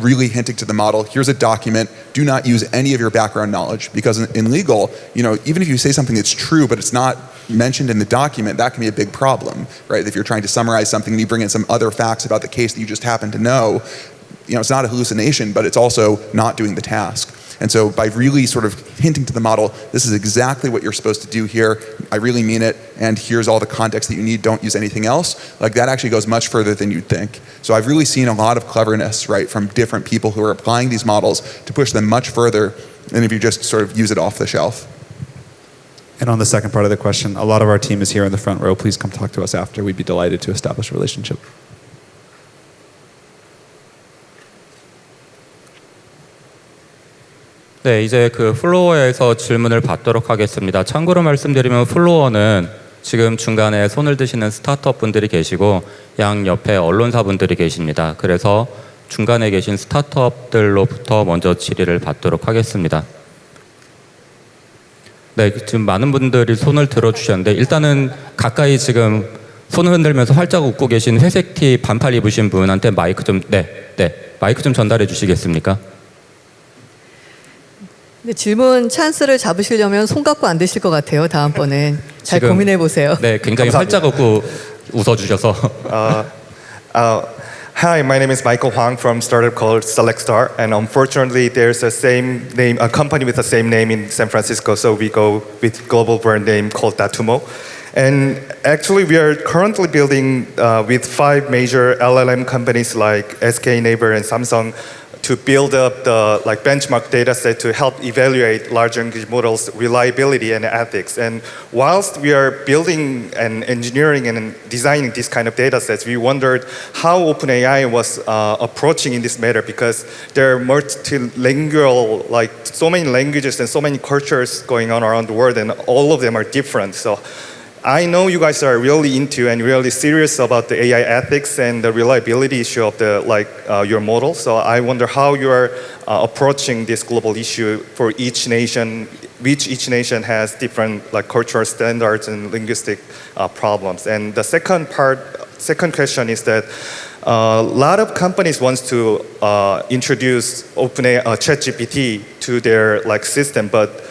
really hinting to the model, here's a document, do not use any of your background knowledge. Because in legal, even if you say something that's true, but it's not mentioned in the document, that can be a big problem, right? If you're trying to summarize something and you bring in some other facts about the case that you just happen to know, it's not a hallucination, but it's also not doing the task. And so by really sort of hinting to the model, this is exactly what you're supposed to do here, I really mean it, and here's all the context that you need, don't use anything else, like that actually goes much further than you'd think. So I've really seen a lot of cleverness, right, from different people who are applying these models to push them much further than if you just sort of use it off the shelf. And on the second part of the question, a lot of our team is here in the front row. Please come talk to us after. We'd be delighted to establish a relationship. 네, 이제 그 플로어에서 질문을 받도록 하겠습니다. 참고로 말씀드리면 플로어는 지금 중간에 손을 드시는 스타트업 분들이 계시고 양 옆에 언론사 분들이 계십니다. 그래서 중간에 계신 스타트업들로부터 먼저 질의를 받도록 하겠습니다. 네, 지금 많은 분들이 손을 들어주셨는데 일단은 가까이 지금 손을 흔들면서 활짝 웃고 계신 회색 티 반팔 입으신 분한테 마이크 좀 마이크 좀 전달해 주시겠습니까? 근데 질문 찬스를 잡으시려면 손 갖고 안 되실 것 같아요. 다음번엔 잘 고민해 보세요. 네, 굉장히 활짝 웃고 웃어주셔서. Hi, my name is Michael Huang from startup called SelectStar, and unfortunately, there's a company with the same name in San Francisco, so we go with global brand name called Datumo. And actually, we are currently building with 5 major LLM companies like SK, Naver, and Samsung to build up the benchmark data set to help evaluate large language models' reliability and ethics. And whilst we are building and engineering and designing these kind of data sets, we wondered how OpenAI was approaching in this matter, because there are multilingual, so many languages and so many cultures going on around the world, and all of them are different. So I know you guys are really into and really serious about the AI ethics and the reliability issue of your model. So I wonder how you are approaching this global issue for each nation, which each nation has different cultural standards and linguistic problems. And the second question is that a lot of companies want to introduce OpenAI ChatGPT to their system, but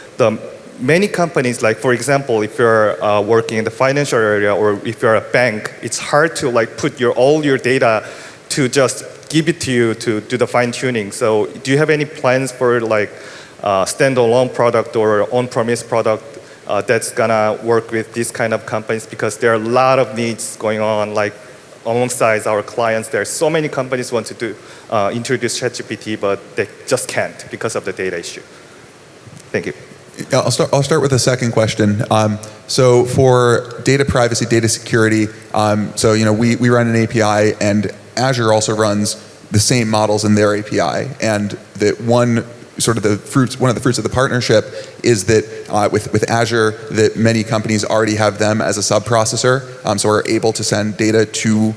many companies, for example, if you're working in the financial area or if you're a bank, it's hard to put all your data to just give it to you to do the fine tuning. So do you have any plans for standalone product or on-premise product that's gonna work with these kind of companies? Because there are a lot of needs going on alongside our clients. There are so many companies want to introduce ChatGPT, but they just can't because of the data issue. Thank you. Yeah, I'll start with the second question. So for data privacy, data security, we run an API, and Azure also runs the same models in their API. And that one sort of one of the fruits of the partnership is that with Azure, that many companies already have them as a sub-processor, so we're able to send data to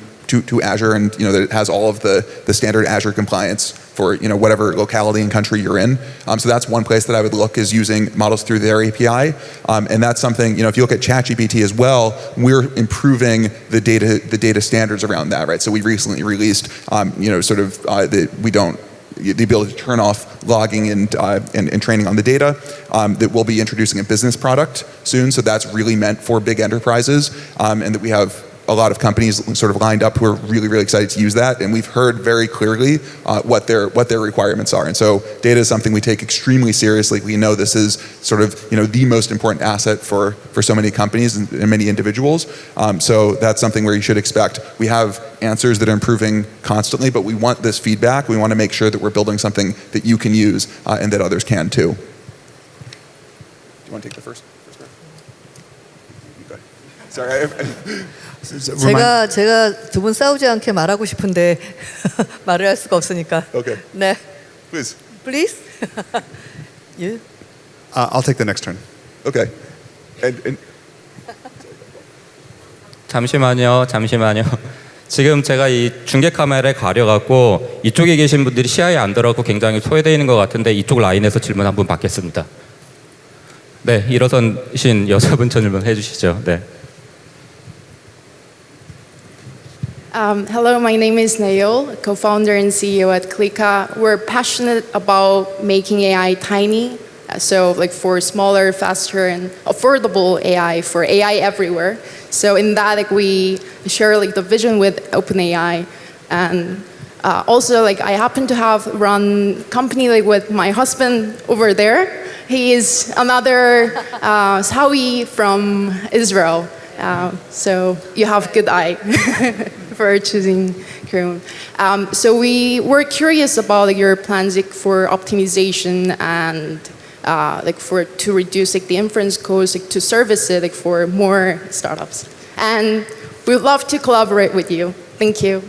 Azure, and that it has all of the standard Azure compliance for whatever locality and country you're in. So that's one place that I would look, is using models through their API, and that's something if you look at ChatGPT as well, we're improving the data standards around that, right? So we recently released the ability to turn off logging and training on the data, that we'll be introducing a business product soon. So that's really meant for big enterprises, and that we have a lot of companies sort of lined up who are really, really excited to use that. And we've heard very clearly what their requirements are. And so data is something we take extremely seriously. We know this is sort of the most important asset for so many companies and many individuals. So that's something where you should expect. We have answers that are improving constantly, but we want this feedback. We want to make sure that we're building something that you can use and that others can too. Do you want to take the first part? Go ahead. Sorry. 제가 두 분 싸우지 않게 말하고 싶은데 말을 할 수가 없으니까. Okay. 네. Please. Please. You. I'll take the next turn. Okay. And 잠시만요. 지금 제가 이 중계 카메라에 가려갖고 이쪽에 계신 분들이 시야에 안 들어가고 굉장히 소외되어 있는 것 같은데 이쪽 라인에서 질문 한번 받겠습니다. 네, 일어서신 여자분 질문 해주시죠. 네. Hello, my name is Nail, co-founder and CEO at Klika. We're passionate about making AI tiny, so like for smaller, faster, and affordable AI for AI everywhere. So in that, like we share like the vision with OpenAI, and also like I happen to have run company like with my husband over there. He is another Sawi from Israel. So you have good eye for choosing Korean. So we were curious about like, your plans like, for optimization and to reduce like the inference cost to service it like for more startups. And we'd love to collaborate with you. Thank you.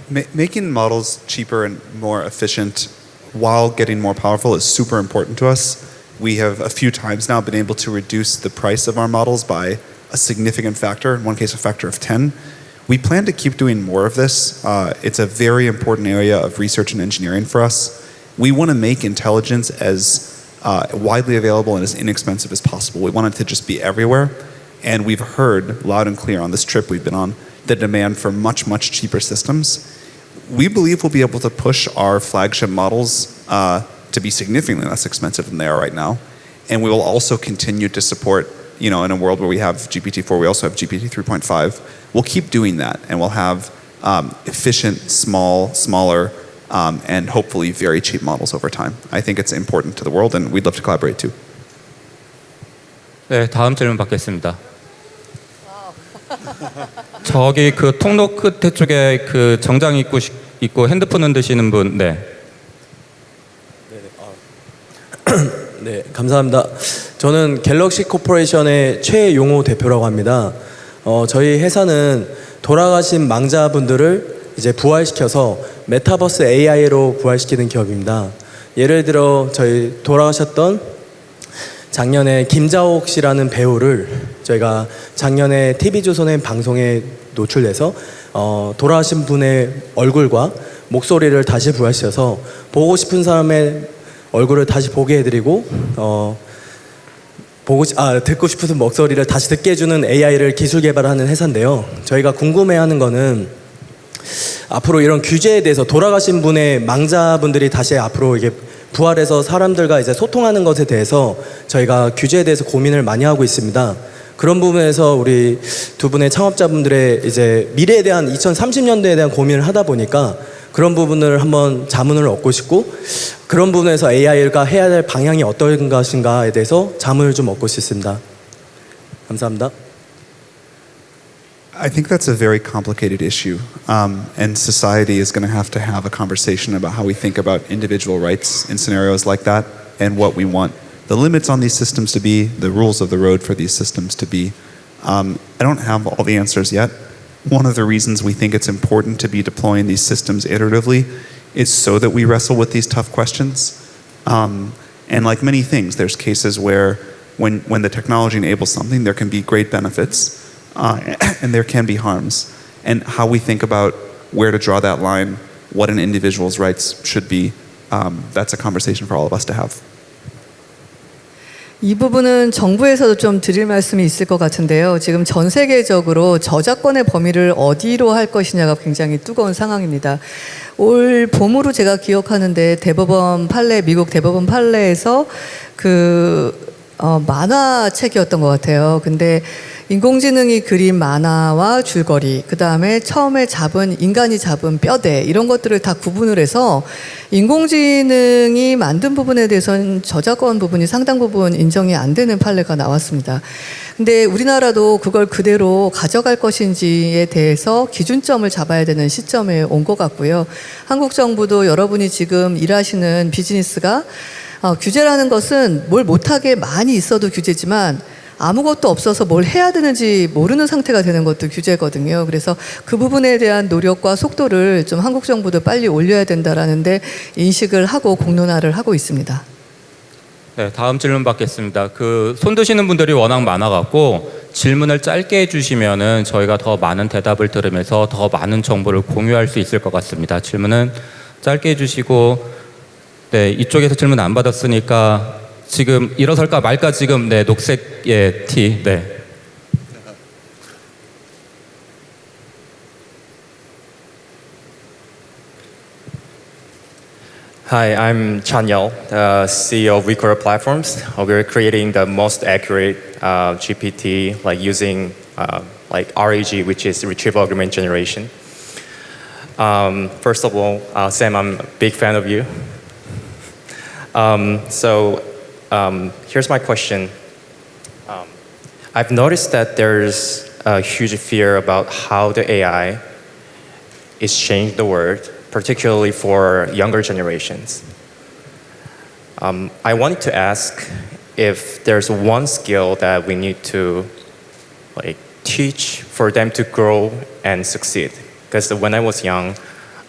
Making models cheaper and more efficient while getting more powerful is super important to us. We have a few times now been able to reduce the price of our models by a significant factor, in one case a factor of 10. We plan to keep doing more of this. It's a very important area of research and engineering for us. We want to make intelligence as widely available and as inexpensive as possible. We want it to just be everywhere. And we've heard loud and clear on this trip we've been on the demand for much, much cheaper systems. We believe we'll be able to push our flagship models to be significantly less expensive than they are right now. And we will also continue to support, in a world where we have GPT-4, we also have GPT 3.5. We'll keep doing that, and we'll have efficient, smaller, and hopefully very cheap models over time. I think it's important to the world, and we'd love to collaborate too. 네, 다음 질문 받겠습니다. 저기 그 통로 끝에 쪽에 그 정장 입고 핸드폰 흔드시는 분, 네. 네, 감사합니다. 저는 갤럭시 코퍼레이션의 최용호 대표라고 합니다. 저희 회사는 돌아가신 망자분들을 이제 부활시켜서 메타버스 AI로 부활시키는 기업입니다. 예를 들어 저희 돌아가셨던 작년에 김자옥 씨라는 배우를 저희가 작년에 TV조선의 방송에 노출돼서 돌아가신 분의 얼굴과 목소리를 다시 부활시켜서 보고 싶은 사람의 얼굴을 다시 보게 해드리고 듣고 싶은 목소리를 다시 듣게 해주는 AI를 기술 개발하는 회사인데요. 저희가 궁금해하는 거는 앞으로 이런 규제에 대해서 돌아가신 분의 망자분들이 다시 앞으로 이게 부활해서 사람들과 이제 소통하는 것에 대해서 저희가 규제에 대해서 고민을 많이 하고 있습니다. 그런 부분에서 우리 두 분의 창업자분들의 이제 미래에 대한 2030년도에 대한 고민을 하다 보니까 그런 부분을 한번 자문을 얻고 싶고 그런 부분에서 AI가 해야 될 방향이 어떤 것인가에 대해서 자문을 좀 얻고 싶습니다. 감사합니다. I think that's a very complicated issue, and society is going to have a conversation about how we think about individual rights in scenarios like that and what we want the limits on these systems to be, the rules of the road for these systems to be. I don't have all the answers yet. One of the reasons we think it's important to be deploying these systems iteratively is so that we wrestle with these tough questions. And like many things, there's cases where when the technology enables something, there can be great benefits and there can be harms. And how we think about where to draw that line, what an individual's rights should be, that's a conversation for all of us to have. 이 부분은 정부에서도 좀 드릴 말씀이 있을 것 같은데요. 지금 전 세계적으로 저작권의 범위를 어디로 할 것이냐가 굉장히 뜨거운 상황입니다. 올 봄으로 제가 기억하는데 대법원 판례, 미국 대법원 판례에서 만화책이었던 것 같아요. 근데 인공지능이 그린 만화와 줄거리, 그 다음에 처음에 인간이 잡은 뼈대, 이런 것들을 다 구분을 해서 인공지능이 만든 부분에 대해서는 저작권 부분이 상당 부분 인정이 안 되는 판례가 나왔습니다. 근데 우리나라도 그걸 그대로 가져갈 것인지에 대해서 기준점을 잡아야 되는 시점에 온 것 같고요. 한국 정부도 여러분이 지금 일하시는 비즈니스가 규제라는 것은 뭘 못하게 많이 있어도 규제지만 아무것도 없어서 뭘 해야 되는지 모르는 상태가 되는 것도 규제거든요. 그래서 그 부분에 대한 노력과 속도를 좀 한국 정부도 빨리 올려야 된다라는 데 인식을 하고 공론화를 하고 있습니다. 네, 다음 질문 받겠습니다. 손 드시는 분들이 워낙 많아갖고 질문을 짧게 해주시면은 저희가 더 많은 대답을 들으면서 더 많은 정보를 공유할 수 있을 것 같습니다. 질문은 짧게 해주시고, 네, 이쪽에서 질문 안 받았으니까 지금 일어설까 말까 지금 네, 녹색의 티, 네. Hi, I'm Chanyel, the CEO of WeCore Platforms. We're creating the most accurate GPT, like using like RAG, which is retrieval augmented generation. First of all, Sam, I'm a big fan of you. Here's my question. I've noticed that there's a huge fear about how the AI is changing the world, particularly for younger generations. I wanted to ask if there's one skill that we need to teach for them to grow and succeed. Because when I was young,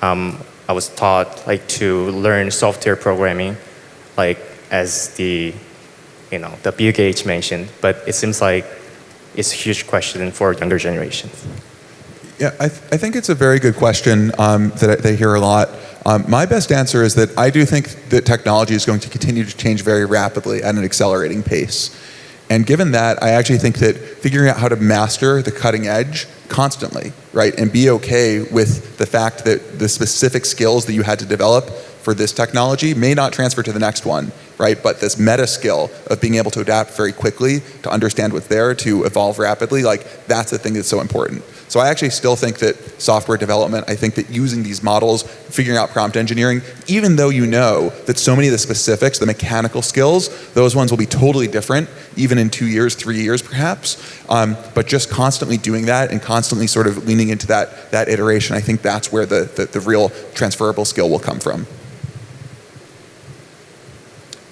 I was taught to learn software programming, as the Bill Gates mentioned, but it seems like it's a huge question for younger generations. Yeah, I think it's a very good question that they hear a lot. My best answer is that I do think that technology is going to continue to change very rapidly at an accelerating pace. And given that, I actually think that figuring out how to master the cutting edge constantly, right, and be okay with the fact that the specific skills that you had to develop for this technology may not transfer to the next one, right? But this meta skill of being able to adapt very quickly, to understand what's there, to evolve rapidly, that's the thing that's so important. So I actually still think that software development, I think that using these models, figuring out prompt engineering, even though you know that so many of the specifics, the mechanical skills, those ones will be totally different, even in 2 years, 3 years perhaps. But just constantly doing that and constantly sort of leaning into that iteration, I think that's where the real transferable skill will come from.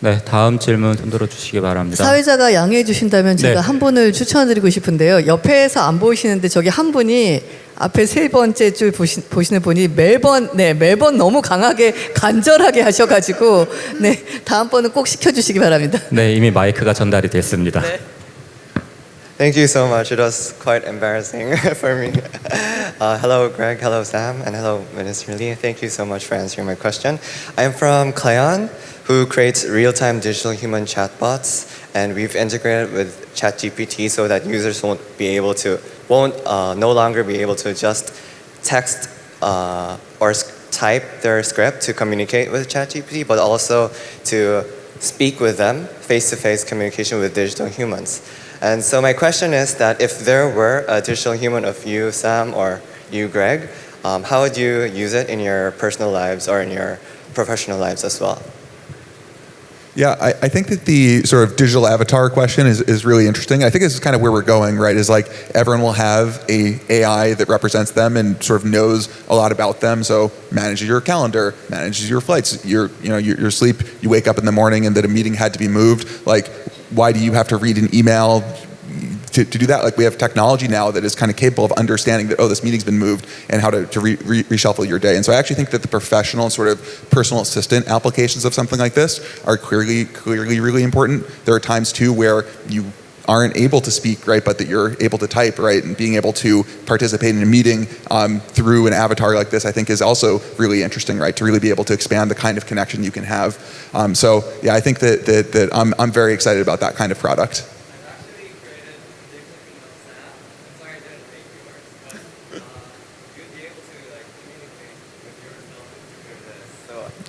네, 다음 질문 손 들어주시기 바랍니다. 사회자가 양해해 주신다면 제가 네. 한 분을 추천드리고 싶은데요. 옆에서 안 보이시는데 저기 한 분이 앞에 세 번째 줄 보시는 분이 매번 너무 강하게 간절하게 하셔가지고 네, 다음번은 꼭 시켜주시기 바랍니다. 네, 이미 마이크가 전달이 됐습니다. 네. Thank you so much. It was quite embarrassing for me. Hello, Greg. Hello, Sam. And hello, Minister Lee. Thank you so much for answering my question. I'm from Klayan, who creates real-time digital human chatbots, and we've integrated with ChatGPT so that users won't no longer be able to just text or type their script to communicate with ChatGPT, but also to speak with them, face-to-face communication with digital humans. And so my question is that if there were a digital human of you, Sam, or you, Greg, how would you use it in your personal lives or in your professional lives as well? Yeah, I think that the sort of digital avatar question is really interesting. I think this is kind of where we're going, right? Is everyone will have a AI that represents them and sort of knows a lot about them. So manages your calendar, manages your flights, your sleep. You wake up in the morning and that a meeting had to be moved. Why do you have to read an email to do that. Like we have technology now that is kind of capable of understanding that, oh, this meeting's been moved, and how to reshuffle your day. And so I actually think that the professional and sort of personal assistant applications of something like this are clearly really important. There are times too where you aren't able to speak, right, but that you're able to type, right, and being able to participate in a meeting through an avatar like this, I think is also really interesting, right, to really be able to expand the kind of connection you can have. So yeah, I think that I'm very excited about that kind of product.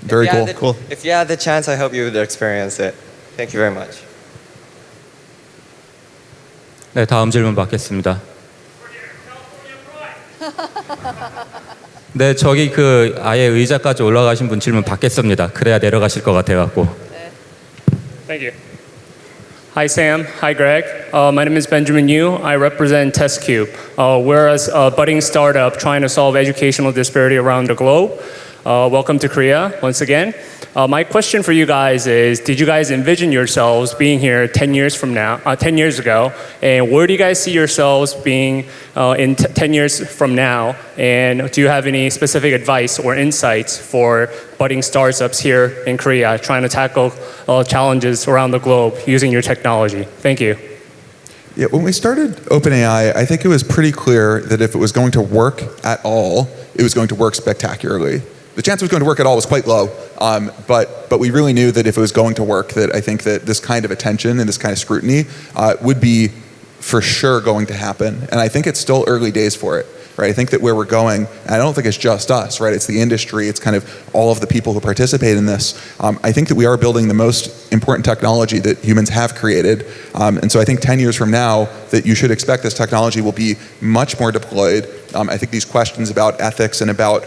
Very cool. If you had the chance, I hope you would experience it. Thank you very much. 네, 다음 질문 받겠습니다. 네, 저기 그 아예 의자까지 올라가신 분 질문 받겠습니다. 그래야 내려가실 것 같아갖고. Thank you. Hi Sam, hi Greg. My name is Benjamin Yu. I represent TestCube. We're a budding startup trying to solve educational disparity around the globe. Welcome to Korea once again. My question for you guys is, did you guys envision yourselves being here 10 years ago? And where do you guys see yourselves being in 10 years from now? And do you have any specific advice or insights for budding startups here in Korea trying to tackle challenges around the globe using your technology? Thank you. Yeah, when we started OpenAI, I think it was pretty clear that if it was going to work at all, it was going to work spectacularly. The chance it was going to work at all was quite low, but we really knew that if it was going to work, that I think that this kind of attention and this kind of scrutiny would be for sure going to happen. And I think it's still early days for it, right? I think that where we're going, and I don't think it's just us, right? It's the industry, it's kind of all of the people who participate in this. I think that we are building the most important technology that humans have created. And so I think 10 years from now, that you should expect this technology will be much more deployed. I think these questions about ethics and about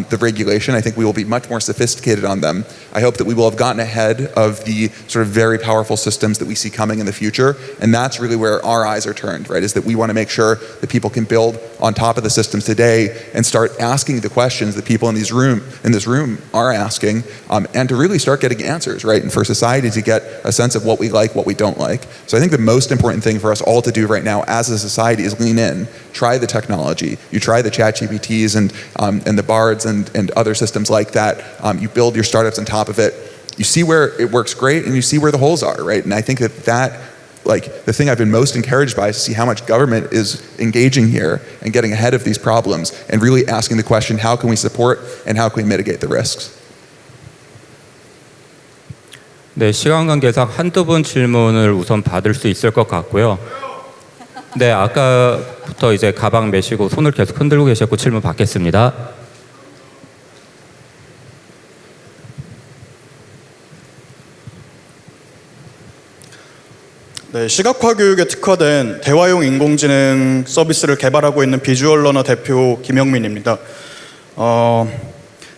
the regulation, I think we will be much more sophisticated on them. I hope that we will have gotten ahead of the sort of very powerful systems that we see coming in the future, and that's really where our eyes are turned, right, is that we want to make sure that people can build on top of the systems today and start asking the questions that people in this room are asking, and to really start getting answers, right, and for society to get a sense of what we like, what we don't like. So I think the most important thing for us all to do right now as a society is lean in, try the technology. You try the ChatGPTs and the Bards and other systems like that. You build your startups on top of it. You see where it works great, and you see where the holes are, right? And I think that like the thing I've been most encouraged by is to see how much government is engaging here and getting ahead of these problems and really asking the question, how can we support and how can we mitigate the risks? 네, 시간 관계상 한두 분 질문을 우선 받을 수 있을 것 같고요. 네, 아까부터 이제 가방 메시고 손을 계속 흔들고 계셨고 질문 받겠습니다. 네, 시각화 교육에 특화된 대화용 인공지능 서비스를 개발하고 있는 비주얼 러너 대표 김영민입니다.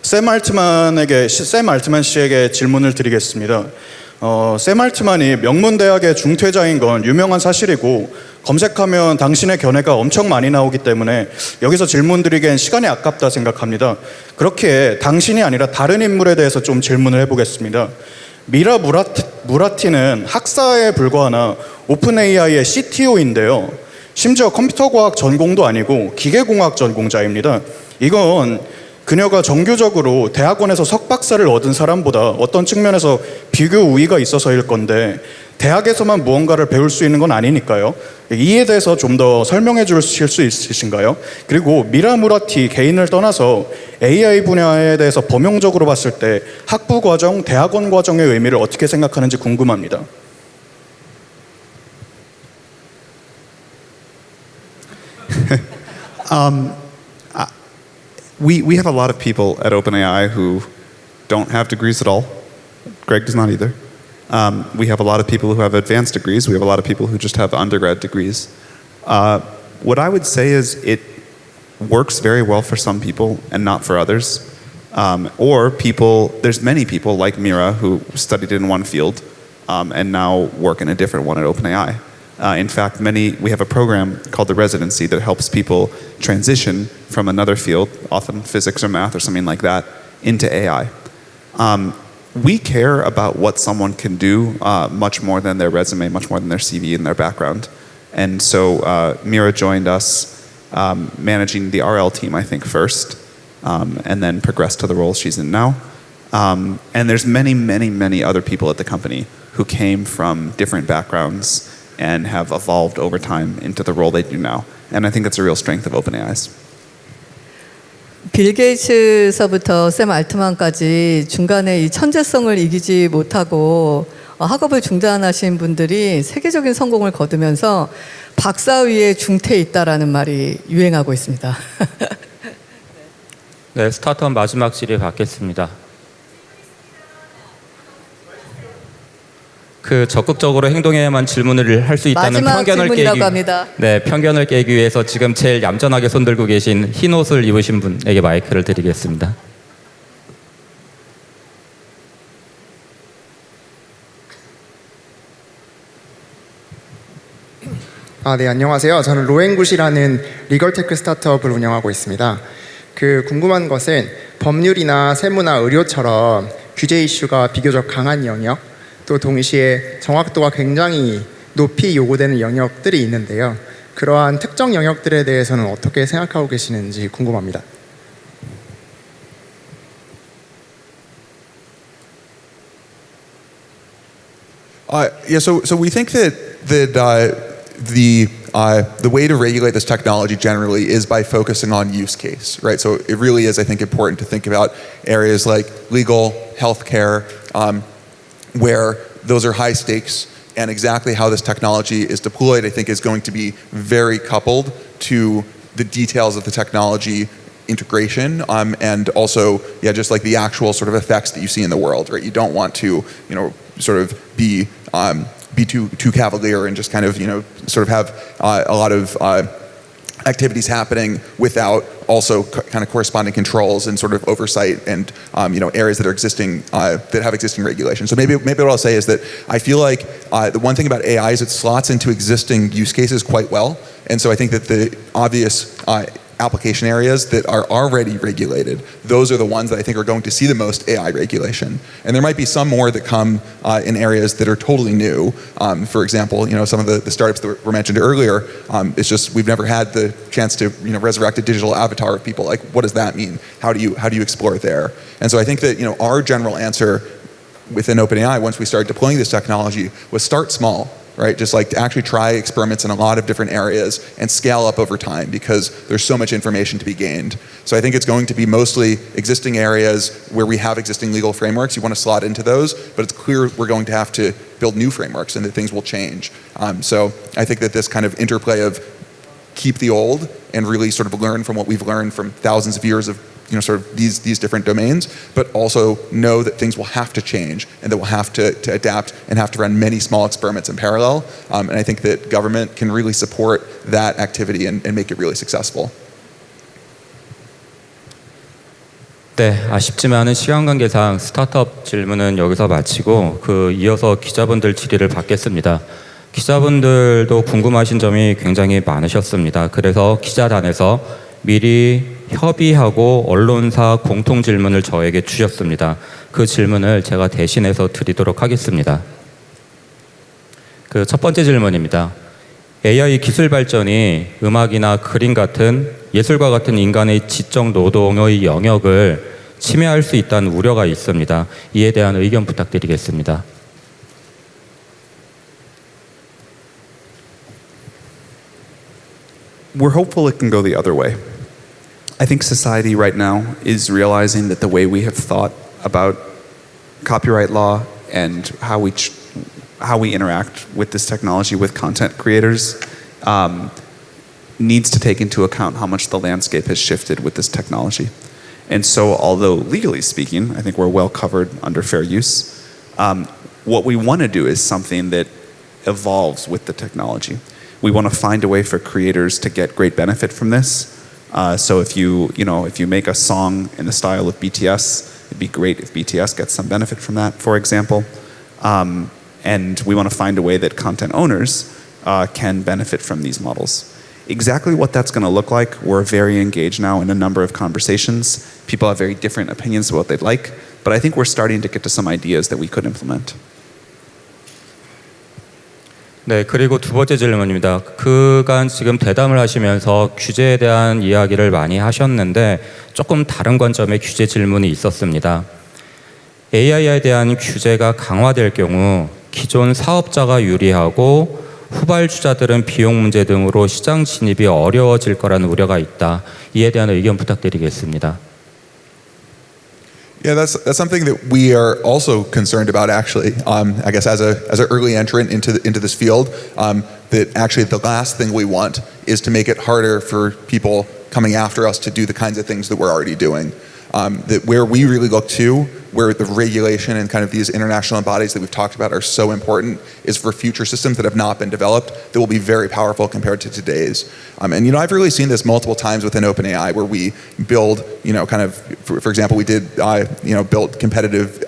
샘 알트만 씨에게 질문을 드리겠습니다. 샘 알트만이 명문대학의 중퇴자인 건 유명한 사실이고 검색하면 당신의 견해가 엄청 많이 나오기 때문에 여기서 질문 드리기엔 시간이 아깝다 생각합니다. 그렇기에 당신이 아니라 다른 인물에 대해서 좀 질문을 해보겠습니다. 미라 무라티는 학사에 불과하나 오픈 AI의 CTO인데요. 심지어 컴퓨터과학 전공도 아니고 기계공학 전공자입니다. 이건 그녀가 정규적으로 대학원에서 석박사를 얻은 사람보다 어떤 측면에서 비교 우위가 있어서일 건데 대학에서만 무언가를 배울 수 있는 건 아니니까요. 이에 대해서 좀 더 설명해 주실 수 있으신가요? 그리고 미라 무라티 개인을 떠나서 AI 분야에 대해서 범용적으로 봤을 때 학부 과정, 대학원 과정의 의미를 어떻게 생각하는지 궁금합니다. We have a lot of people at OpenAI who don't have degrees at all. Greg does not either. We have a lot of people who have advanced degrees. We have a lot of people who just have undergrad degrees. What I would say is it works very well for some people and not for others. There's many people like Mira who studied in one field and now work in a different one at OpenAI. In fact, we have a program called the Residency that helps people transition from another field, often physics or math or something like that, into AI. We care about what someone can do much more than their resume, much more than their CV and their background. And so Mira joined us managing the RL team, I think, first, and then progressed to the role she's in now. And there's many, many, many other people at the company who came from different backgrounds and have evolved over time into the role they do now. And I think that's a real strength of OpenAI's. 빌 게이츠서부터 샘 알트만까지 중간에 이 천재성을 이기지 못하고 학업을 중단하신 분들이 세계적인 성공을 거두면서 박사 위에 중퇴 있다라는 말이 유행하고 있습니다. 네, 스타트업 마지막 질의 받겠습니다. 그 적극적으로 행동해야만 질문을 할 수 있다는 편견을 깨기 위해서 지금 제일 얌전하게 손들고 계신 흰 옷을 입으신 분에게 마이크를 드리겠습니다. 네, 안녕하세요. 저는 로엔굿이라는 리걸테크 스타트업을 운영하고 있습니다. 궁금한 것은 법률이나 세무나 의료처럼 규제 이슈가 비교적 강한 영역, 또 동시에 정확도가 굉장히 높이 요구되는 영역들이 있는데요. 그러한 특정 영역들에 대해서는 어떻게 생각하고 계시는지 궁금합니다. So we think that the way to regulate this technology generally is by focusing on use case, right? So it really is, I think, important to think about areas like legal, healthcare, where those are high stakes, and exactly how this technology is deployed, I think, is going to be very coupled to the details of the technology integration, and also, just like the actual sort of effects that you see in the world, right? You don't want to, sort of be too cavalier and just kind of, sort of have a lot of activities happening without also kind of corresponding controls and sort of oversight and areas that are existing that have existing regulations. So maybe what I'll say is that I feel like the one thing about AI is it slots into existing use cases quite well, and so I think that the obvious application areas that are already regulated, those are the ones that I think are going to see the most AI regulation. And there might be some more that come in areas that are totally new. For example, some of the startups that were mentioned earlier, it's just we've never had the chance to resurrect a digital avatar of people. Like, what does that mean? How do you explore it there? And so I think that our general answer within OpenAI, once we started deploying this technology, was start small. Right, just like to actually try experiments in a lot of different areas and scale up over time because there's so much information to be gained. So I think it's going to be mostly existing areas where we have existing legal frameworks. You want to slot into those, but it's clear we're going to have to build new frameworks and that things will change. So I think that this kind of interplay of keep the old and really sort of learn from what we've learned from thousands of years of sort of these different domains, but also know that things will have to change and that we'll have to adapt and have to run many small experiments in parallel. And I think that government can really support that activity and make it really successful. 네, 아쉽지만은 시간 관계상 스타트업 질문은 여기서 마치고 이어서 기자분들 질의를 받겠습니다. 기자분들도 궁금하신 점이 굉장히 많으셨습니다. 그래서 기자단에서 미리 협의하고 언론사 공통 질문을 저에게 주셨습니다. 그 질문을 제가 대신해서 드리도록 하겠습니다. 첫 번째 질문입니다. AI 기술 발전이 음악이나 그림 같은 예술과 같은 인간의 지적 노동의 영역을 침해할 수 있다는 우려가 있습니다. 이에 대한 의견 부탁드리겠습니다. We're hopeful it can go the other way. I think society right now is realizing that the way we have thought about copyright law and how we interact with this technology with content creators needs to take into account how much the landscape has shifted with this technology. And so although legally speaking, I think we're well covered under fair use, what we want to do is something that evolves with the technology. We want to find a way for creators to get great benefit from this. So if you make a song in the style of BTS, it'd be great if BTS gets some benefit from that, for example. And we want to find a way that content owners can benefit from these models. Exactly what that's going to look like, we're very engaged now in a number of conversations. People have very different opinions of what they'd like, but I think we're starting to get to some ideas that we could implement. 네, 그리고 두 번째 질문입니다. 그간 지금 대담을 하시면서 규제에 대한 이야기를 많이 하셨는데 조금 다른 관점의 규제 질문이 있었습니다. AI에 대한 규제가 강화될 경우 기존 사업자가 유리하고 후발주자들은 비용 문제 등으로 시장 진입이 어려워질 거라는 우려가 있다. 이에 대한 의견 부탁드리겠습니다. Yeah, that's something that we are also concerned about. Actually, I guess as an early entrant into this field, that actually the last thing we want is to make it harder for people coming after us to do the kinds of things that we're already doing. That where we really look to, where the regulation and kind of these international bodies that we've talked about are so important, is for future systems that have not been developed that will be very powerful compared to today's. And you know, I've really seen this multiple times within OpenAI, where we build, you know, kind of, for example, we did, built competitive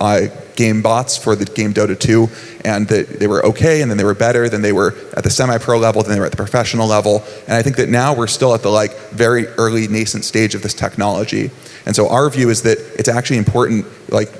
game bots for the game Dota 2, and they were okay, and then they were better, then they were at the semi-pro level, then they were at the professional level, and I think that now we're still at the very early nascent stage of this technology. And so our view is that it's actually important,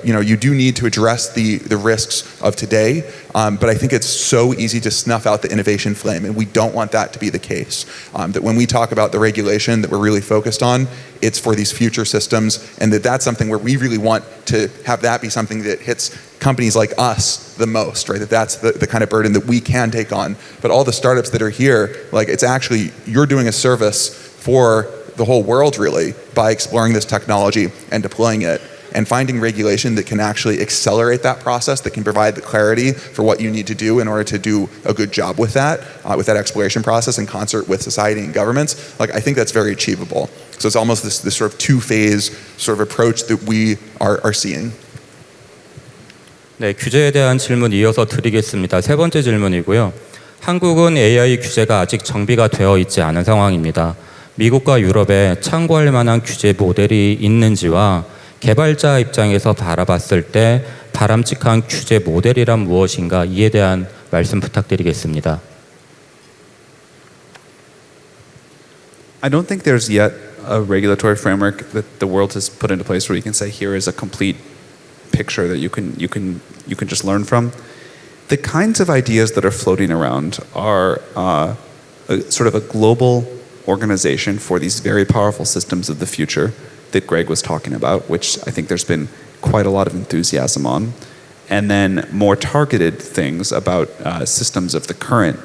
you do need to address the risks of today, but I think it's so easy to snuff out the innovation flame, and we don't want that to be the case. That when we talk about the regulation that we're really focused on, it's for these future systems, and that's something where we really want to have that be something that hits companies like us the most, right? That's the kind of burden that we can take on. But all the startups that are here, it's actually, you're doing a service for the whole world really by exploring this technology and deploying it and finding regulation that can actually accelerate that process, that can provide the clarity for what you need to do in order to do a good job with that exploration process in concert with society and governments. I think that's very achievable. So it's almost this sort of two-phase sort of approach that we are seeing. 네, 규제에 대한 질문 이어서 드리겠습니다. 세 번째 질문이고요. 한국은 AI 규제가 아직 정비가 되어 있지 않은 상황입니다. 미국과 유럽에 참고할 만한 규제 모델이 있는지와 개발자 입장에서 바라봤을 때 바람직한 규제 모델이란 무엇인가 이에 대한 말씀 부탁드리겠습니다. I don't think there's yet a regulatory framework that the world has put into place where you can say here is a complete picture that you can just learn from. The kinds of ideas that are floating around are sort of a global organization for these very powerful systems of the future that Greg was talking about, which I think there's been quite a lot of enthusiasm on, and then more targeted things about systems of the current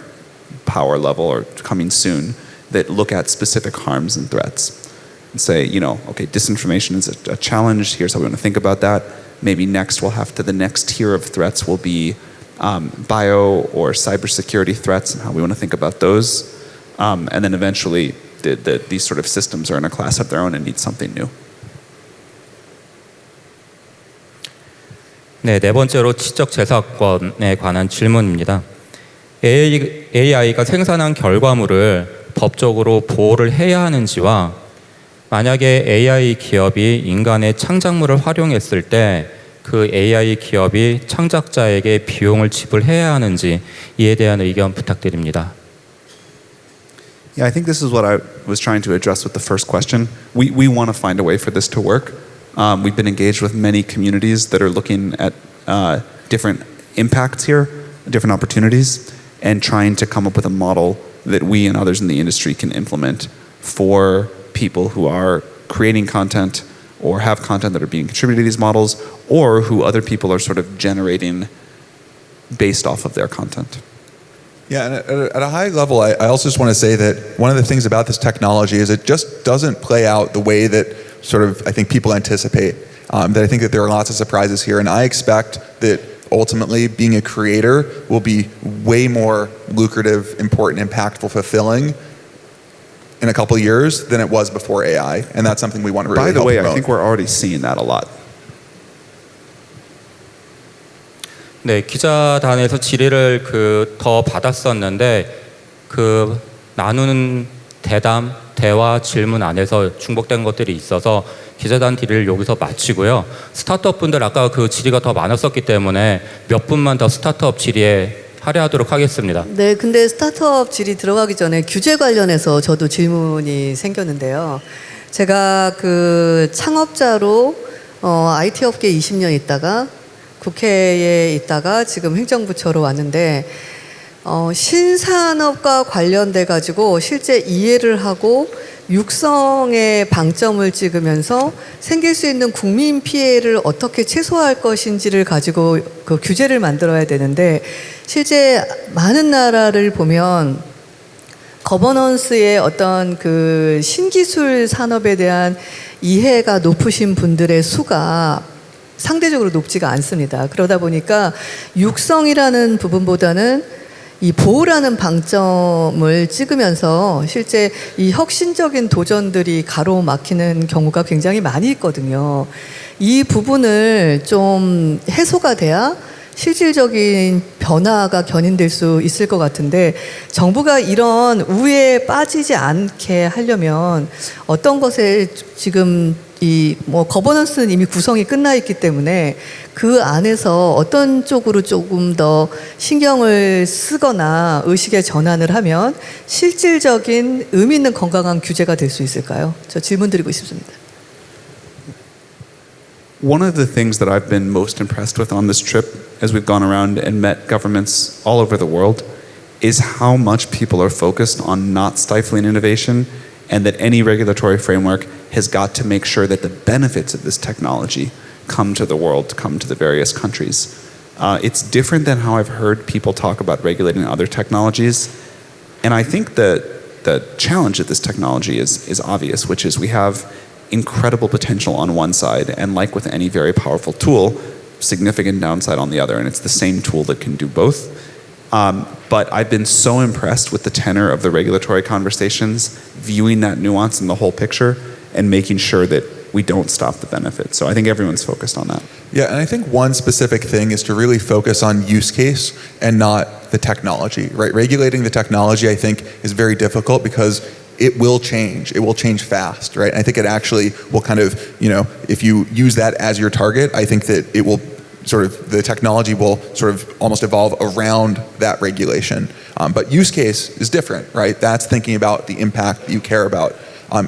power level or coming soon that look at specific harms and threats and say, okay, disinformation is a challenge. Here's how we want to think about that. Maybe next the next tier of threats will be bio or cybersecurity threats and how we want to think about those. And then eventually these sort of systems are in a class of their own and need something new. 네, 네 번째로 지적 재산권에 관한 질문입니다. AI가 생산한 결과물을 법적으로 보호를 해야 하는지와 만약에 AI 기업이 인간의 창작물을 활용했을 때 그 AI 기업이 창작자에게 비용을 지불해야 하는지 이에 대한 의견 부탁드립니다. Yeah, I think this is what I was trying to address with the first question. We want to find a way for this to work. We've been engaged with many communities that are looking at different impacts here, different opportunities, and trying to come up with a model that we and others in the industry can implement for people who are creating content or have content that are being contributed to these models, or who other people are sort of generating based off of their content. Yeah, and at a high level, I also just want to say that one of the things about this technology is it just doesn't play out the way that sort of I think people anticipate. That I think that there are lots of surprises here, and I expect that ultimately being a creator will be way more lucrative, important, impactful, fulfilling in a couple of years than it was before AI, and that's something we want to really By the help way, promote. I think we're already seeing that a lot. 네, 기자단에서 질의를 더 받았었는데 나누는 대화, 질문 안에서 중복된 것들이 있어서 기자단 질의를 여기서 마치고요. 스타트업 분들 아까 질의가 더 많았었기 때문에 몇 분만 더 스타트업 질의에 할애하도록 하겠습니다. 네, 근데 스타트업 질의 들어가기 전에 규제 관련해서 저도 질문이 생겼는데요. 제가 창업자로 IT 업계에 20년 있다가 국회에 있다가 지금 행정부처로 왔는데 신산업과 관련돼 가지고 실제 이해를 하고 육성에 방점을 찍으면서 생길 수 있는 국민 피해를 어떻게 최소화할 것인지를 가지고 그 규제를 만들어야 되는데 실제 많은 나라를 보면 거버넌스의 어떤 그 신기술 산업에 대한 이해가 높으신 분들의 수가 상대적으로 높지가 않습니다. 그러다 보니까 육성이라는 부분보다는 이 보호라는 방점을 찍으면서 실제 이 혁신적인 도전들이 가로막히는 경우가 굉장히 많이 있거든요. 이 부분을 좀 해소가 돼야 실질적인 변화가 견인될 수 있을 것 같은데 정부가 이런 우회에 빠지지 않게 하려면 어떤 것에 지금 이 뭐 거버넌스는 이미 구성이 끝나 있기 때문에 그 안에서 어떤 쪽으로 조금 더 신경을 쓰거나 의식의 전환을 하면 실질적인 의미 있는 건강한 규제가 될 수 있을까요? 저 질문 드리고 싶습니다. One of the things that I've been most impressed with on this trip as we've gone around and met governments all over the world is how much people are focused on not stifling innovation and that any regulatory framework has got to make sure that the benefits of this technology come to the world, come to the various countries. It's different than how I've heard people talk about regulating other technologies. And I think that the challenge of this technology is obvious, which is we have incredible potential on one side, and like with any very powerful tool, significant downside on the other, and it's the same tool that can do both. But I've been so impressed with the tenor of the regulatory conversations, viewing that nuance in the whole picture, and making sure that we don't stop the benefit. So I think everyone's focused on that. Yeah, and I think one specific thing is to really focus on use case and not the technology, right? Regulating the technology, I think, is very difficult because it will change. It will change fast, right? And I think it actually will kind of, if you use that as your target, I think that it will the technology will sort of almost evolve around that regulation. But use case is different, right? That's thinking about the impact that you care about.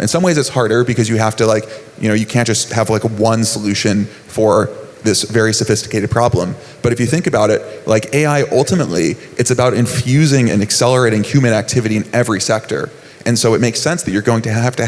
In some ways it's harder because you have to you can't just have one solution for this very sophisticated problem. But if you think about it, AI ultimately, it's about infusing and accelerating human activity in every sector. And so it makes sense that you're going to have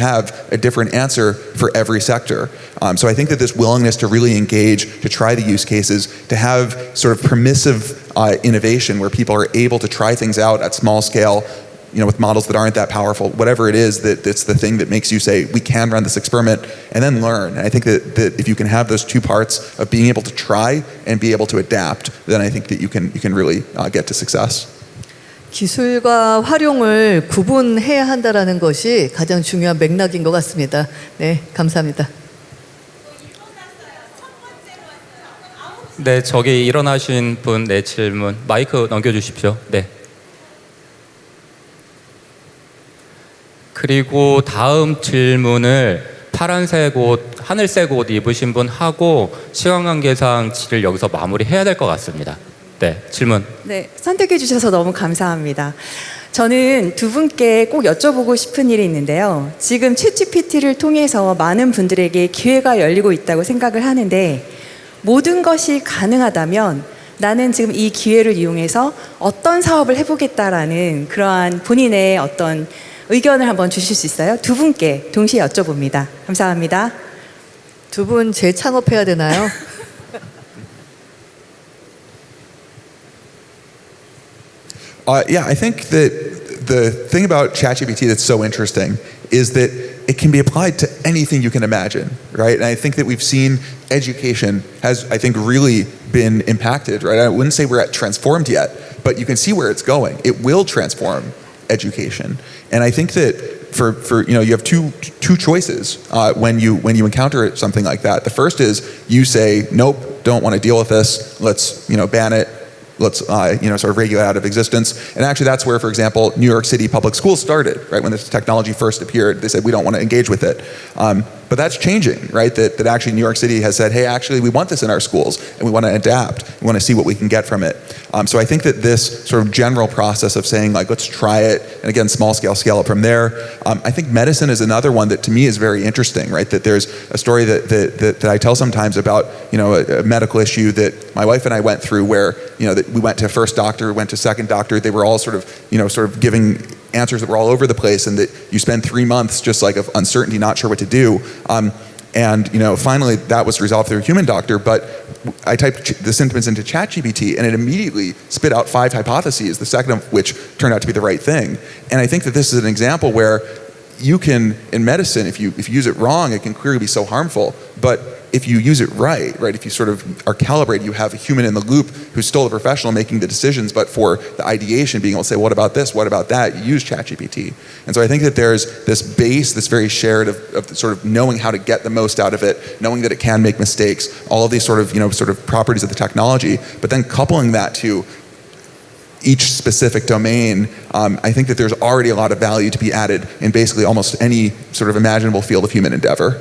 a different answer for every sector. So I think that this willingness to really engage, to try the use cases, to have sort of permissive innovation where people are able to try things out at small scale, with models that aren't that powerful, whatever it is, that's the thing that makes you say, we can run this experiment and then learn. And I think that if you can have those two parts of being able to try and be able to adapt, then I think that you can really get to success. 기술과 활용을 구분해야 한다라는 것이 가장 중요한 맥락인 것 같습니다. 네, 감사합니다. 네, 저기 일어나신 분, 네, 질문 마이크 넘겨주십시오. 네. 그리고 다음 질문을 파란색 옷, 하늘색 옷 입으신 분 하고 시간 관계상 질을 여기서 마무리해야 될 것 같습니다. 네, 질문. 네, 선택해 주셔서 너무 감사합니다. 저는 두 분께 꼭 여쭤보고 싶은 일이 있는데요. 지금 챗GPT를 통해서 많은 분들에게 기회가 열리고 있다고 생각을 하는데 모든 것이 가능하다면 나는 지금 이 기회를 이용해서 어떤 사업을 해보겠다라는 그러한 본인의 어떤 의견을 한번 주실 수 있어요? 두 분께 동시에 여쭤봅니다. 감사합니다. 두 분 재창업해야 되나요? Yeah, I think that the thing about ChatGPT that's so interesting is that it can be applied to anything you can imagine, right? And I think that we've seen education has, I think, really been impacted, right? I wouldn't say we're at transformed yet, but you can see where it's going. It will transform education. And I think that for you have two choices when you encounter something like that. The first is you say, nope, don't want to deal with this. Let's ban it. Let's sort of regulate out of existence. And actually that's where, for example, New York City public schools started, right? When this technology first appeared, they said we don't want to engage with it. But that's changing, right? That actually New York City has said, hey, actually we want this in our schools and we want to adapt. We want to see what we can get from it. So I think that this sort of general process of saying like, let's try it, and again, small scale up from there. I think medicine is another one that to me is very interesting, right? That there's a story that I tell sometimes about, a medical issue that my wife and I went through where, that we went to first doctor, went to second doctor. They were all sort of giving answers that were all over the place, and that you spend 3 months just like of uncertainty, not sure what to do. And finally that was resolved through a human doctor, but I typed the symptoms into ChatGPT and it immediately spit out 5 hypotheses, the second of which turned out to be the right thing. And I think that this is an example where you can, in medicine, if you use it wrong, it can clearly be so harmful. But if you use it right, if you sort of are calibrated, you have a human in the loop who's still a professional making the decisions, but for the ideation, being able to say, what about this, what about that, you use ChatGPT. And so I think that there's this base, this very shared of sort of knowing how to get the most out of it, knowing that it can make mistakes, all of these sort of properties of the technology, but then coupling that to each specific domain, I think that there's already a lot of value to be added in basically almost any sort of imaginable field of human endeavor.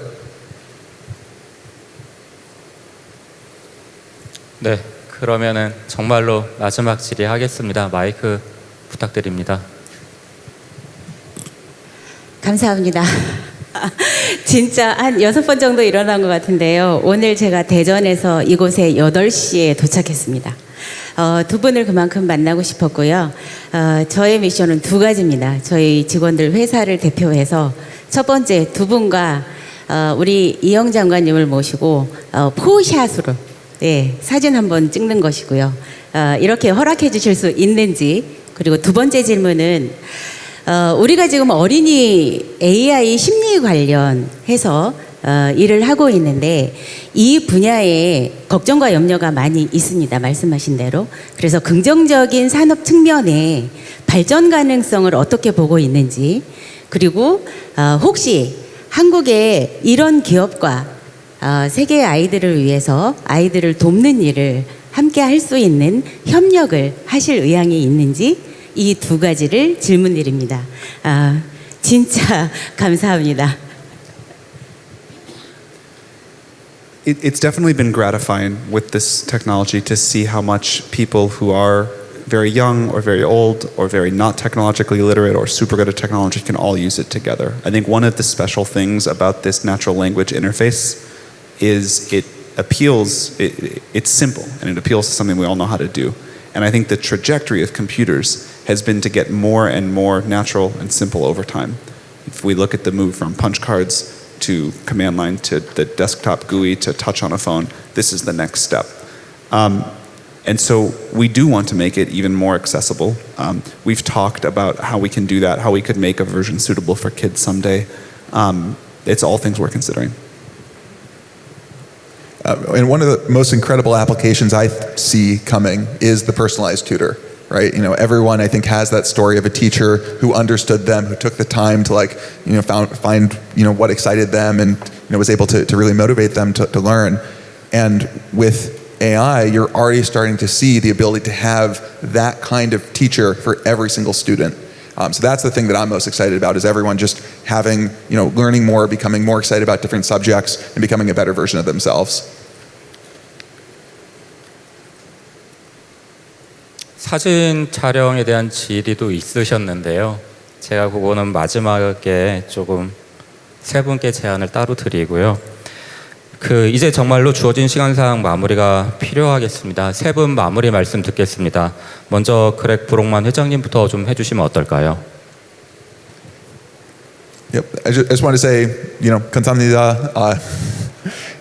네, 그러면은 정말로 마지막 질의하겠습니다. 마이크 부탁드립니다. 감사합니다. 진짜 한 6번 정도 일어난 것 같은데요. 오늘 제가 대전에서 이곳에 8시에 도착했습니다. 두 분을 그만큼 만나고 싶었고요. 저의 미션은 2가지입니다. 저희 직원들 회사를 대표해서 첫 번째 두 분과 우리 이영 장관님을 모시고 포샷으로 사진 한번 찍는 것이고요. 이렇게 허락해 주실 수 있는지, 그리고 두 번째 질문은 우리가 지금 어린이 AI 심리 관련해서 일을 하고 있는데 이 분야에 걱정과 염려가 많이 있습니다. 말씀하신 대로. 그래서 긍정적인 산업 측면에 발전 가능성을 어떻게 보고 있는지, 그리고 혹시 한국의 이런 기업과 세계의 아이들을 위해서 아이들을 돕는 일을 함께 할 수 있는 협력을 하실 의향이 있는지, 이 2가지를 질문드립니다. 진짜 감사합니다. It's definitely been gratifying with this technology to see how much people who are very young or very old or very not technologically literate or super good at technology can all use it together. I think one of the special things about this natural language interface is it appeals, it's simple, and it appeals to something we all know how to do. And I think the trajectory of computers has been to get more and more natural and simple over time. If we look at the move from punch cards to command line to the desktop GUI to touch on a phone, this is the next step. And so we do want to make it even more accessible. We've talked about how we can do that, how we could make a version suitable for kids someday. It's all things we're considering. And one of the most incredible applications I see coming is the personalized tutor, right? Everyone I think has that story of a teacher who understood them, who took the time to find what excited them and was able to really motivate them to learn. And with AI, you're already starting to see the ability to have that kind of teacher for every single student. So that's the thing that I'm most excited about, is everyone just having, learning more, becoming more excited about different subjects, and becoming a better version of themselves. 사진 촬영에 대한 질의도 있으셨는데요. 제가 그거는 마지막에 조금 3분께 제안을 따로 드리고요. 이제 정말로 주어진 시간상 마무리가 필요하겠습니다. 3분 마무리 말씀 듣겠습니다. 먼저 그렉 브록만 회장님부터 좀 해주시면 어떨까요? Yep, I just want to say, 감사합니다.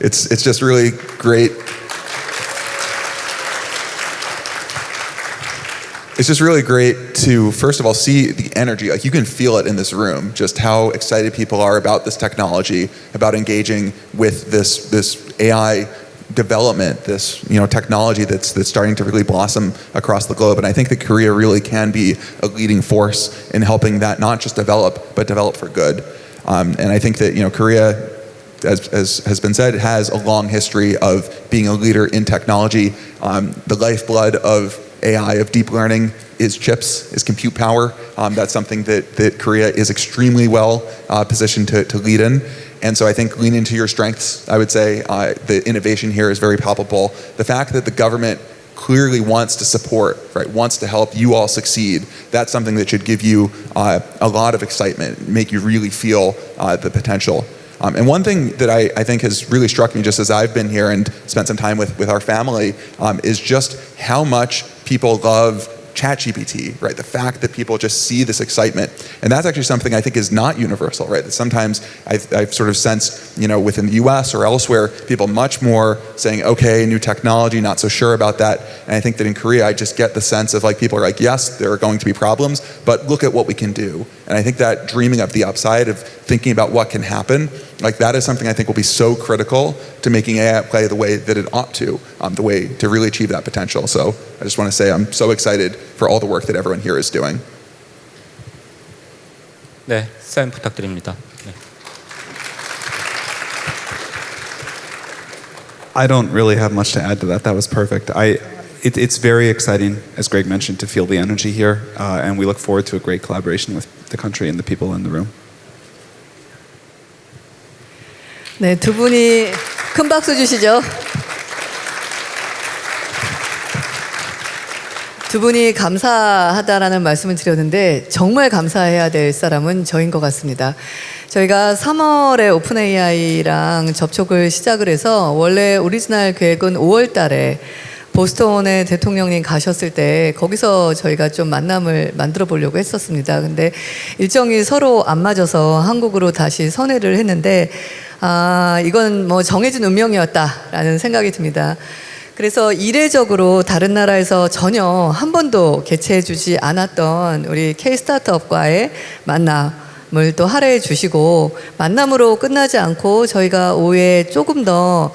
It's just really great. It's just really great to, first of all, see the energy. Like, you can feel it in this room, just how excited people are about this technology, about engaging with this AI development, this technology that's starting to really blossom across the globe. And I think that Korea really can be a leading force in helping that not just develop, but develop for good. And I think that Korea, as has been said, has a long history of being a leader in technology. The lifeblood of AI, of deep learning, is chips, is compute power. That's something that Korea is extremely well positioned to lead in. And so I think lean into your strengths. I would say the innovation here is very palpable. The fact that the government clearly wants to support, right, wants to help you all succeed, that's something that should give you a lot of excitement, make you really feel the potential. And one thing that I think has really struck me just as I've been here and spent some time with our family is just how much people love ChatGPT, right? The fact that people just see this excitement. And that's actually something I think is not universal, right? That sometimes I've sort of sensed, within the US or elsewhere, people much more saying, okay, new technology, not so sure about that. And I think that in Korea, I just get the sense of like, people are like, yes, there are going to be problems, but look at what we can do. And I think that dreaming of the upside, of thinking about what can happen, like that is something I think will be so critical to making AI play the way that it ought to, the way to really achieve that potential. So I just want to say I'm so excited for all the work that everyone here is doing. 네, 쌤 부탁드립니다. 네. I don't really have much to add to that. That was perfect. It's very exciting, as Greg mentioned, to feel the energy here, and we look forward to a great collaboration with the country and the people in the room. 네, 두 분이 큰 박수 주시죠. 두 분이 감사하다라는 말씀을 드렸는데 정말 감사해야 될 사람은 저인 것 같습니다. 저희가 3월에 오픈 AI랑 접촉을 시작을 해서 원래 오리지널 계획은 5월 달에 보스턴에 대통령님 가셨을 때 거기서 저희가 좀 만남을 만들어 보려고 했었습니다. 근데 일정이 서로 안 맞아서 한국으로 다시 선회를 했는데 이건 뭐 정해진 운명이었다라는 생각이 듭니다. 그래서 이례적으로 다른 나라에서 전혀 한 번도 개최해 주지 않았던 우리 K 스타트업과의 만남을 또 할애해 주시고 만남으로 끝나지 않고 저희가 오후에 조금 더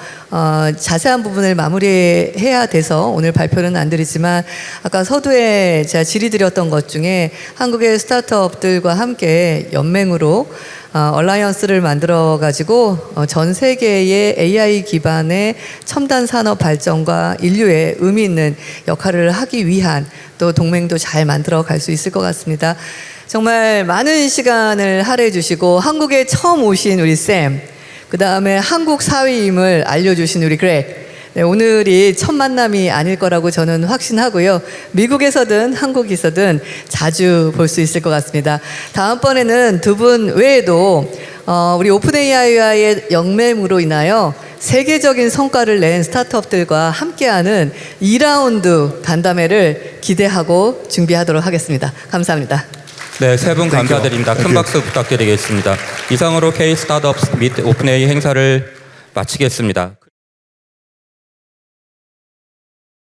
자세한 부분을 마무리해야 돼서 오늘 발표는 안 드리지만 아까 서두에 제가 질의드렸던 것 중에 한국의 스타트업들과 함께 연맹으로 얼라이언스를 만들어 가지고 전 세계의 AI 기반의 첨단 산업 발전과 인류의 의미 있는 역할을 하기 위한 또 동맹도 잘 만들어 갈 수 있을 것 같습니다. 정말 많은 시간을 할애해 주시고 한국에 처음 오신 우리 쌤, 그 다음에 한국 사위임을 알려주신 우리 그렉, 네, 오늘이 첫 만남이 아닐 거라고 저는 확신하고요. 미국에서든 한국에서든 자주 볼 수 있을 것 같습니다. 다음번에는 두 분 외에도 우리 오픈 AI와의 연맹으로 인하여 세계적인 성과를 낸 스타트업들과 함께하는 2라운드 간담회를 기대하고 준비하도록 하겠습니다. 감사합니다. 네, 세 분 감사드립니다. 큰 박수 부탁드리겠습니다. 이상으로 K 스타트업 및 오픈 AI 행사를 마치겠습니다.